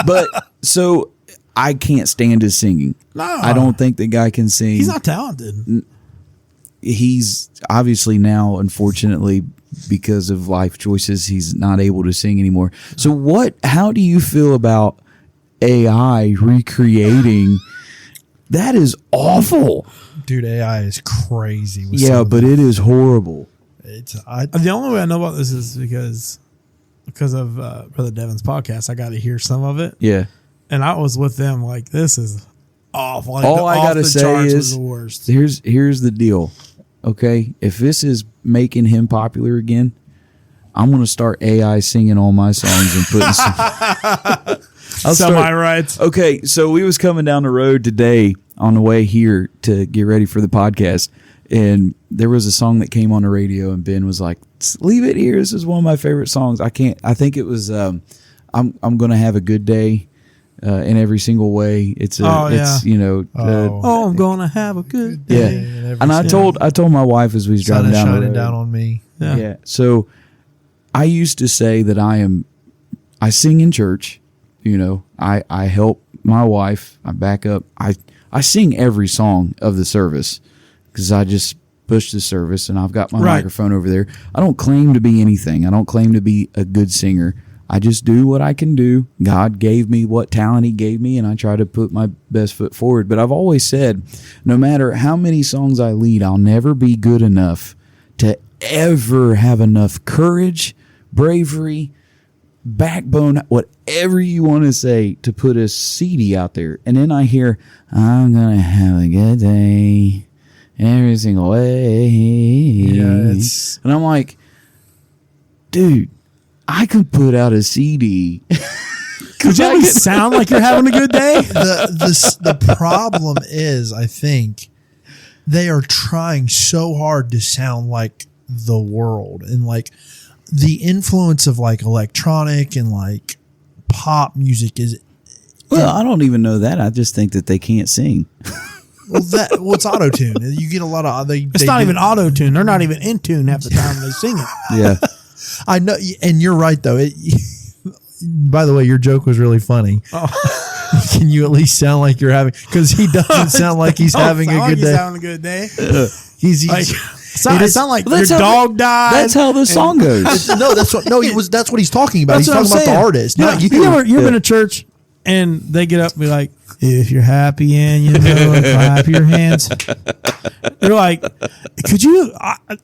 B: But so I can't stand his singing.
A: No.
B: I don't think the guy can sing.
A: He's not talented.
B: He's obviously now, unfortunately, because of life choices, he's not able to sing anymore. So how do you feel about AI recreating? That is awful.
C: Dude, AI is crazy.
B: Yeah, but it is horrible.
A: The only way I know about this is because of Brother Devin's podcast. I got to hear some of it.
B: Yeah.
A: And I was with them like, this is awful. Like,
B: all I got to say is
A: the worst.
B: Here's the deal. Okay? If this is making him popular again, I'm going to start AI singing all my songs and putting some...
A: Semi-rights.
B: Okay, so we was coming down the road today on the way here to get ready for the podcast, and there was a song that came on the radio, and Ben was like, leave it here. This is one of my favorite songs. I think it was I'm gonna have a good day in every single way. I'm
A: gonna have a good day.
B: Yeah. And I told my wife as we was driving down the road.
C: Shining down on me.
B: Yeah. So I used to say that I sing in church. You know, I help my wife. I back up. I sing every song of the service because I just push the service and I've got my microphone over there. I don't claim to be anything. I don't claim to be a good singer. I just do what I can do. God gave me what talent he gave me, and I try to put my best foot forward. But I've always said, no matter how many songs I lead, I'll never be good enough to ever have enough courage, bravery, backbone, whatever you want to say, to put a CD out there. And then I hear, I'm going to have a good day every single way.
C: Yeah,
B: and I'm like, dude, I could put out a CD.
A: Could you at least sound like you're having a good day?
C: The problem is, I think they are trying so hard to sound like the world, and like the influence of like electronic and like pop music is.
B: Well, I don't even know that. I just think that they can't sing.
C: It's auto tune. You get a lot of
A: It's not even auto tune. They're not even in tune half the time when they sing it.
B: Yeah,
C: I know, and you're right though. By the way, your joke was really funny. Can you at least sound like you're having? Because he doesn't sound like he's having a good
A: He's
C: day.
A: having a good day.
C: He's
A: Like, it sound like your
B: That's how
A: dog died.
B: That's how the song goes.
C: no, that's what. No, that's what he's talking about.
A: That's
C: He's
A: what
C: talking
A: I'm
C: about
A: saying.
C: the artist,
A: You,
C: not
A: you
C: you.
A: ever been to church and they get up and be like, if you're happy and you know it, clap your hands. You're like, could you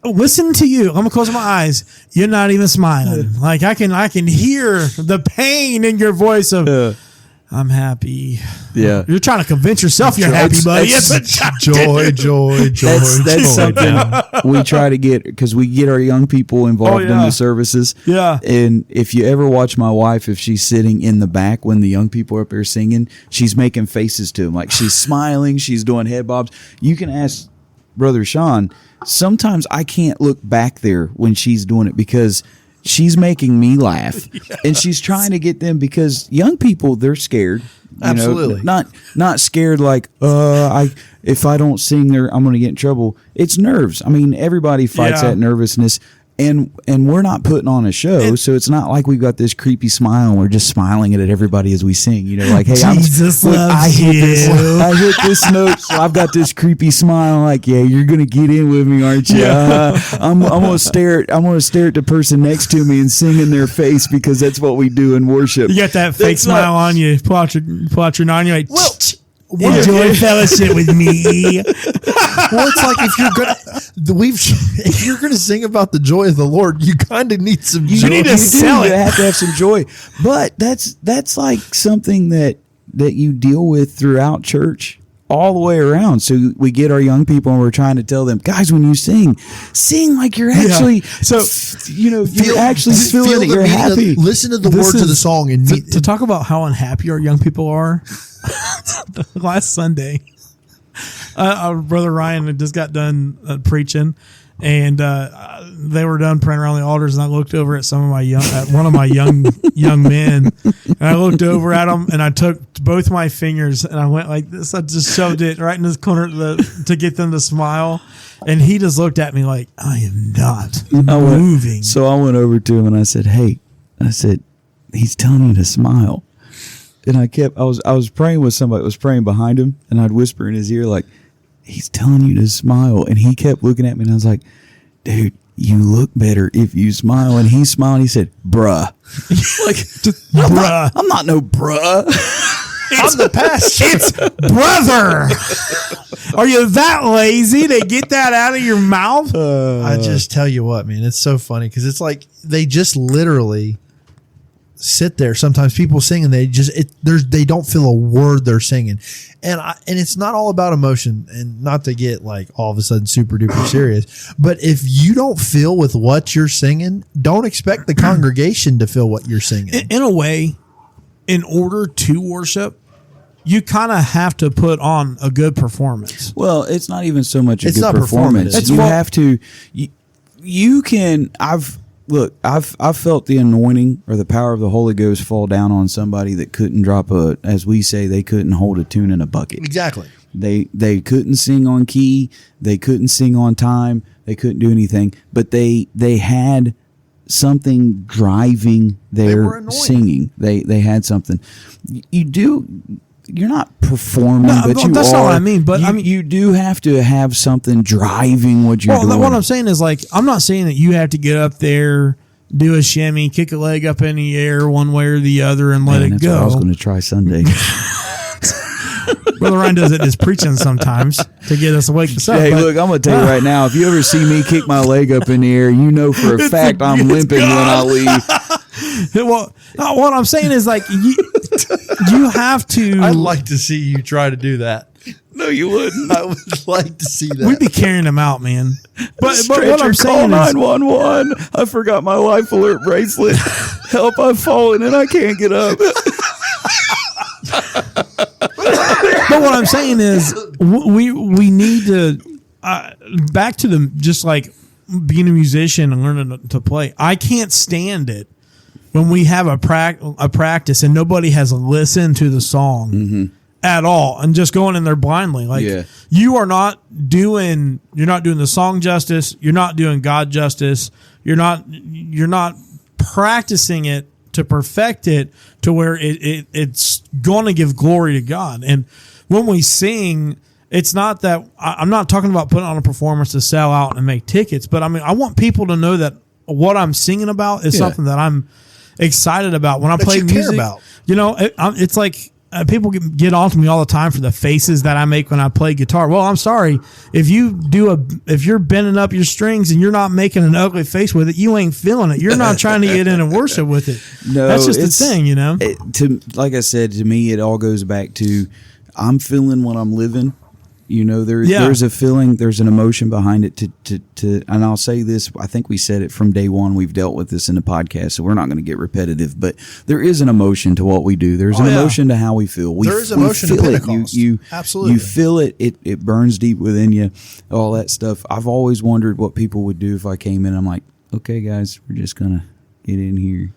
A: listen to you? I'm gonna close my eyes. You're not even smiling. Like I can hear the pain in your voice of I'm happy.
B: Yeah.
A: You're trying to convince yourself you're happy, buddy.
C: Joy.
B: That's
C: joy.
B: something we try to get, because we get our young people involved in
A: yeah.
B: the services.
A: Yeah.
B: And if you ever watch my wife, if she's sitting in the back when the young people are up there singing, she's making faces to them. Like she's smiling, she's doing head bobs. You can ask Brother Sean, sometimes I can't look back there when she's doing it because she's making me laugh. And she's trying to get them, because young people, they're scared.
C: Absolutely.
B: Not scared like, if I don't sing there, I'm going to get in trouble. It's nerves. I mean, everybody fights
A: Yeah.
B: that nervousness. And we're not putting on a show, so it's not like we've got this creepy smile and we're just smiling at everybody as we sing. You know, like, hey,
A: Jesus
B: I
A: loves
B: hit this,
A: you.
B: I hit this note, so I've got this creepy smile. Like, yeah, you're gonna get in with me, aren't you? I'm gonna stare at the person next to me and sing in their face, because that's what we do in worship.
A: You got that fake
B: That's
A: smile
B: not-
A: on you. Pull out your 9. You're like, enjoy fellowship with me.
C: Well, it's like if you're gonna sing about the joy of the Lord, you kind of need some joy.
A: need to sell
B: You
A: it.
B: have to have some joy, but that's like something that you deal with throughout church all the way around. So we get our young people and we're trying to tell them, guys, when you sing like you're actually,
A: So,
B: you're actually feeling
C: feel
B: that
C: the
B: you're
C: meaning of-
B: happy.
C: listen to the
A: This
C: words of the
A: is-
C: song and
A: to talk about how unhappy our young people are. Last Sunday, our brother Ryan had just got done preaching, and they were done praying around the altars. And I looked over at one of my young men, and I looked over at him, and I took both my fingers and I went like this. I just shoved it right in his corner to get them to smile, and he just looked at me like, I am not moving.
B: So I went over to him and I said, hey, he's telling you to smile. And I was praying with somebody that was praying behind him, and I'd whisper in his ear like, he's telling you to smile. And he kept looking at me, and I was like, dude, you look better if you smile. And he smiled and he said, bruh. Like,
A: Bruh.
B: I'm not no bruh.
C: I'm the pastor.
A: It's brother. Are you that lazy to get that out of your mouth?
C: I just tell you what, man, it's so funny because it's like they just literally sit there. Sometimes people sing and they don't feel a word they're singing, and it's not all about emotion. And not to get like all of a sudden super duper serious, but if you don't feel with what you're singing, don't expect the congregation to feel what you're singing.
A: In a way, in order to worship, you kind of have to put on a good performance.
B: Well, it's not even so much a
C: It's
B: good
C: not
B: performance.
C: performative.
B: You have to. You can. I've felt the anointing or the power of the Holy Ghost fall down on somebody that couldn't drop as we say, they couldn't hold a tune in a bucket.
C: Exactly.
B: They couldn't sing on key. They couldn't sing on time. They couldn't do anything. But they had something driving
C: were
B: their
C: anointed.
B: singing. They had something. You're not performing,
A: No,
B: but you
A: that's
B: are.
A: not what I mean, but I mean-
B: you do have to have something driving what you're doing.
A: What I'm saying is, like, I'm not saying that you have to get up there, do a shimmy, kick a leg up in the air one way or the other, and let
B: Man,
A: it
B: that's what I was
A: go.
B: going to try Sunday.
A: Brother Ryan does it in his preaching sometimes to get us awake.
B: Hey, look, I'm going to tell you right now, if you ever see me kick my leg up in the air, you know for a fact I'm limping when I leave.
A: Well, no, what I'm saying is, like, you have to.
C: I'd like to see you try to do that.
B: No, you wouldn't.
C: I would like to see that.
A: We'd be carrying him out, man. But what
B: Stretcher,
A: I'm
B: call
A: saying is,
B: 911. I forgot my life alert bracelet. Help, I've fallen and I can't get up.
A: but what I'm saying is, we need to back to the just like being a musician and learning to play. I can't stand it when we have a practice and nobody has listened to the song at all and just going in there blindly. Like you're not doing the song justice. You're not doing God justice. You're not practicing it to perfect it to where it's going to give glory to God. And when we sing, it's not that I'm not talking about putting on a performance to sell out and make tickets, but I mean, I want people to know that what I'm singing about is something that I'm excited about. When I play music,
C: about.
A: It's like people get on to me all the time for the faces that I make when I play guitar. Well, I'm sorry if you're bending up your strings and you're not making an ugly face with it, you ain't feeling it. You're not trying to get in and worship with it.
B: No,
A: that's just the thing,
B: like I said, to me, it all goes back to I'm feeling what I'm living. There's a feeling, there's an emotion behind it to and I'll say this, I think we said it from day one, we've dealt with this in the podcast, so we're not going to get repetitive, but there is an emotion to what we do. There's an emotion to how we feel.
C: There is emotion to Pentecost. Absolutely.
B: You feel it. It burns deep within you, all that stuff. I've always wondered what people would do if I came in. I'm like, okay, guys, we're just going to get in here,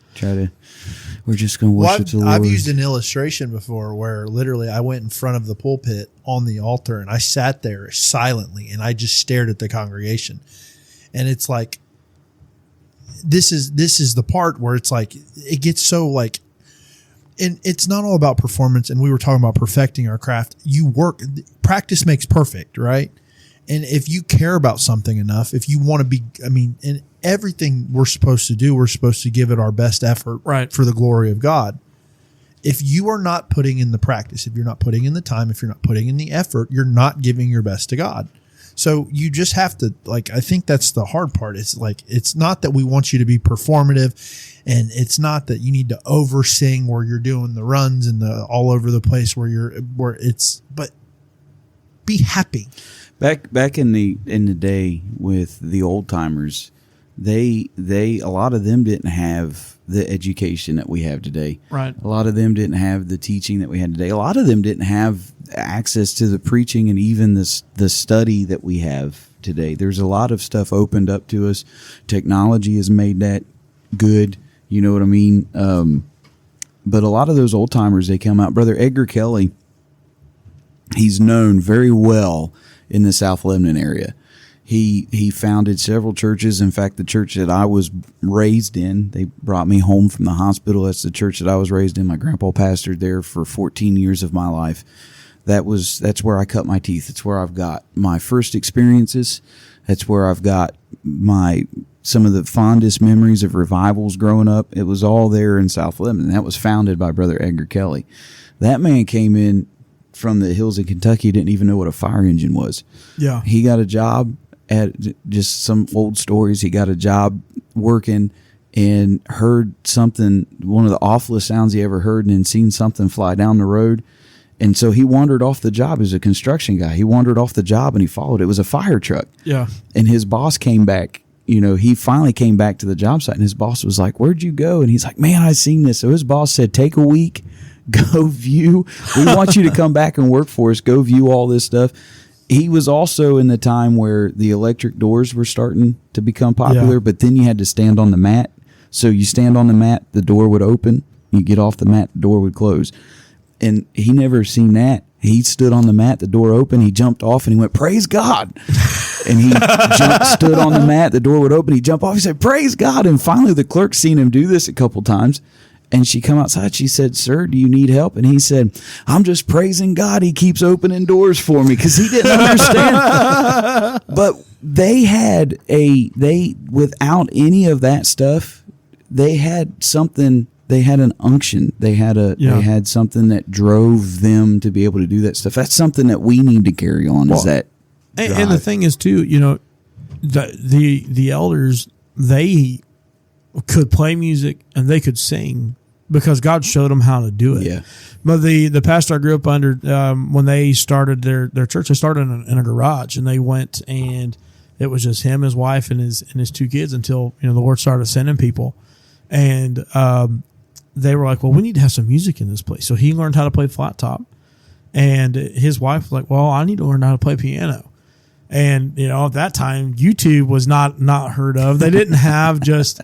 B: we're just going to worship the Lord.
C: I've used an illustration before where literally I went in front of the pulpit on the altar and I sat there silently and I just stared at the congregation. And it's like, this is the part where it's like, it gets so like, and it's not all about performance. And we were talking about perfecting our craft. Practice makes perfect, right? And if you care about something enough, if you want to be, and everything we're supposed to do, we're supposed to give it our best effort for the glory of God. If you are not putting in the practice, if you're not putting in the time, if you're not putting in the effort, you're not giving your best to God. So you just have to, I think that's the hard part. It's like, it's not that we want you to be performative, and it's not that you need to over sing where you're doing the runs and the all over the place but be happy.
B: Back in the day with the old timers, they a lot of them didn't have the education that we have today.
A: Right.
B: A lot of them didn't have the teaching that we had today. A lot of them didn't have access to the preaching and even the study that we have today. There's a lot of stuff opened up to us. Technology has made that good. You know what I mean? But a lot of those old timers, they come out. Brother Edgar Kelly, he's known very well in the South Lebanon area. He founded several churches. In fact, the church that I was raised in, they brought me home from the hospital. That's the church that I was raised in. My grandpa pastored there for 14 years of my life. That's where I cut my teeth. It's where I've got my first experiences. That's where I've got some of the fondest memories of revivals growing up. It was all there in South Lebanon. That was founded by Brother Edgar Kelly. That man came in from the hills of Kentucky, didn't even know what a fire engine was.
A: Yeah.
B: He got a job at just some old stories. He got a job working and heard something, one of the awfulest sounds he ever heard, and then seen something fly down the road. And so he wandered off the job as a construction guy. He wandered off the job and he followed. It was a fire truck.
A: Yeah.
B: And his boss came back. He finally came back to the job site, and his boss was like, "Where'd you go?" And he's like, "Man, I seen this." So his boss said, "Take a week, go view. We want you to come back and work for us. Go view all this stuff." He was also in the time where the electric doors were starting to become popular, but then you had to stand on the mat. So you stand on the mat, the door would open. You get off the mat, the door would close. And he never seen that. He stood on the mat, the door opened, he jumped off, and he went, "Praise God." And he stood on the mat, the door would open, he jumped off, he said, "Praise God." And finally the clerk seen him do this a couple times. And she come outside. She said, "Sir, do you need help?" And he said, "I'm just praising God. He keeps opening doors for me," because he didn't understand. But without any of that stuff, they had something. They had an unction. They had something that drove them to be able to do that stuff. That's something that we need to carry on.
A: And the thing is too, the elders, they could play music and they could sing because God showed them how to do it.
B: Yeah.
A: But the pastor I grew up under, when they started their church, they started in a garage, and they went, and it was just him, his wife, and his two kids until the Lord started sending people, and they were like, "Well, we need to have some music in this place." So he learned how to play flat top, and his wife was like, "Well, I need to learn how to play piano." And at that time, YouTube was not heard of. They didn't have just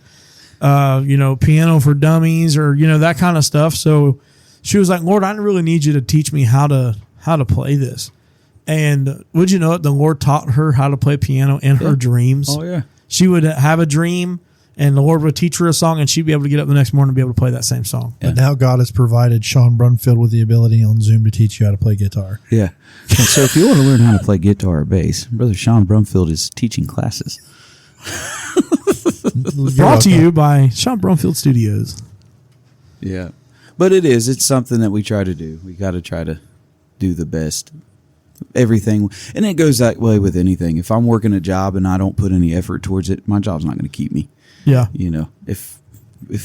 A: piano for dummies or that kind of stuff. So she was like, "Lord, I really need you to teach me how to play this." And would you know it, the Lord taught her how to play piano in her dreams.
B: Oh yeah.
A: She would have a dream, and the Lord would teach her a song, and she'd be able to get up the next morning and be able to play that same song.
C: But now God has provided Sean Brunfield with the ability on Zoom to teach you how to play guitar.
B: Yeah. And so if you want to learn how to play guitar or bass, Brother Sean Brumfield is teaching classes.
A: Brought to you by Sean Brumfield Studios.
B: Yeah. But it's something that we try to do. We got to try to do the best. Everything. And it goes that way with anything. If I'm working a job and I don't put any effort towards it, my job's not going to keep me.
A: Yeah.
B: You know, if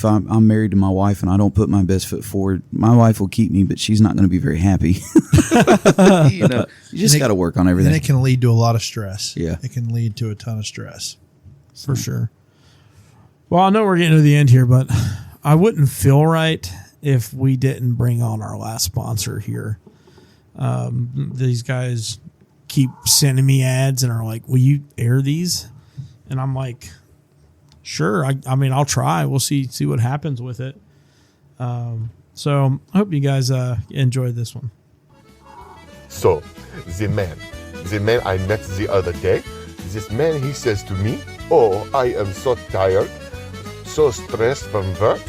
B: I'm married to my wife and I don't put my best foot forward, my wife will keep me, but she's not going to be very happy. You know, you just got to work on everything.
C: And it can lead to a lot of stress.
B: Yeah.
C: It can lead to a ton of stress.
A: For sure. Well, I know we're getting to the end here, but I wouldn't feel right if we didn't bring on our last sponsor here. These guys keep sending me ads and are like, will you air these? And I'm like, sure. I mean, I'll try. We'll see what happens with it. So I hope you guys enjoy this one.
D: So, the man I met the other day, this man, he says to me, oh, I am so tired, so stressed from work.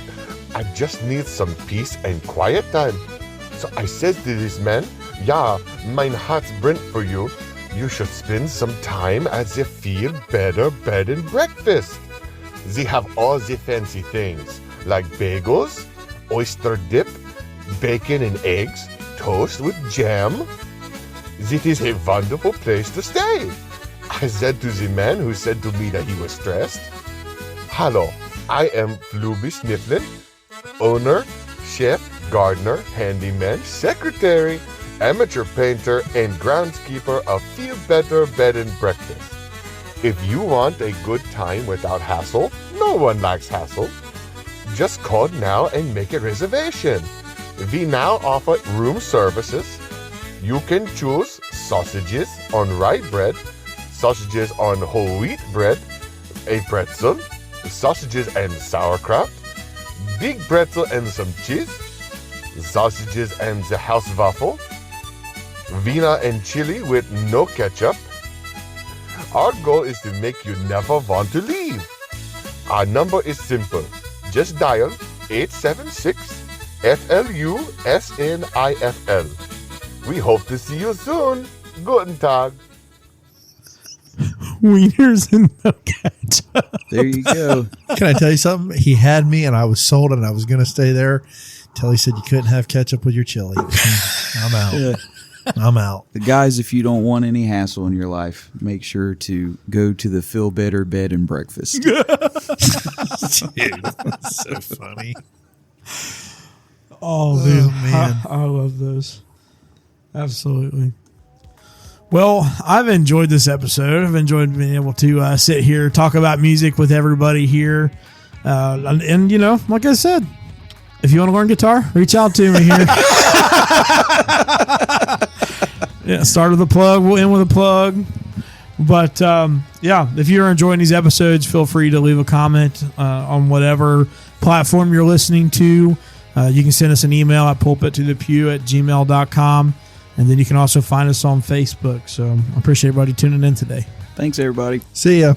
D: I just need some peace and quiet time. So I said to this man, yeah, mein Herz brennt for you. You should spend some time at the Feel Better Bed and Breakfast. They have all the fancy things, like bagels, oyster dip, bacon and eggs, toast with jam. It is a wonderful place to stay. I said to the man who said to me that he was stressed, hello, I am Fluby Snifflin, owner, chef, gardener, handyman, secretary, amateur painter, and groundskeeper of Feel Better Bed and Breakfast. If you want a good time without hassle, no one likes hassle. Just call now and make a reservation. We now offer room services. You can choose sausages on rye bread, sausages on whole wheat bread, a pretzel, sausages and sauerkraut, big pretzel and some cheese, sausages and the house waffle, Wiener and chili with no ketchup. Our goal is to make you never want to leave. Our number is simple. Just dial 876-FLUSNIFL. We hope to see you soon. Guten Tag.
A: Wieners and no ketchup.
B: There you go.
C: Can I tell you something? He had me and I was sold and I was going to stay there until he said you couldn't have ketchup with your chili. I'm out.
B: Yeah.
C: I'm out.
B: The guys, if you don't want any hassle in your life, make sure to go to the Feel Better Bed and Breakfast.
C: Dude, that's so funny.
A: Oh, dude.
C: man.
A: I love those. Absolutely. Well, I've enjoyed this episode. I've enjoyed being able to sit here, talk about music with everybody here. And, you know, like I said, if you want to learn guitar, reach out to me here. Yeah, start with a plug. We'll end with a plug. But, yeah, if you're enjoying these episodes, feel free to leave a comment on whatever platform you're listening to. You can send us an email at pulpittothepew@gmail.com. And then you can also find us on Facebook. So I appreciate everybody tuning in today.
B: Thanks, everybody.
C: See ya.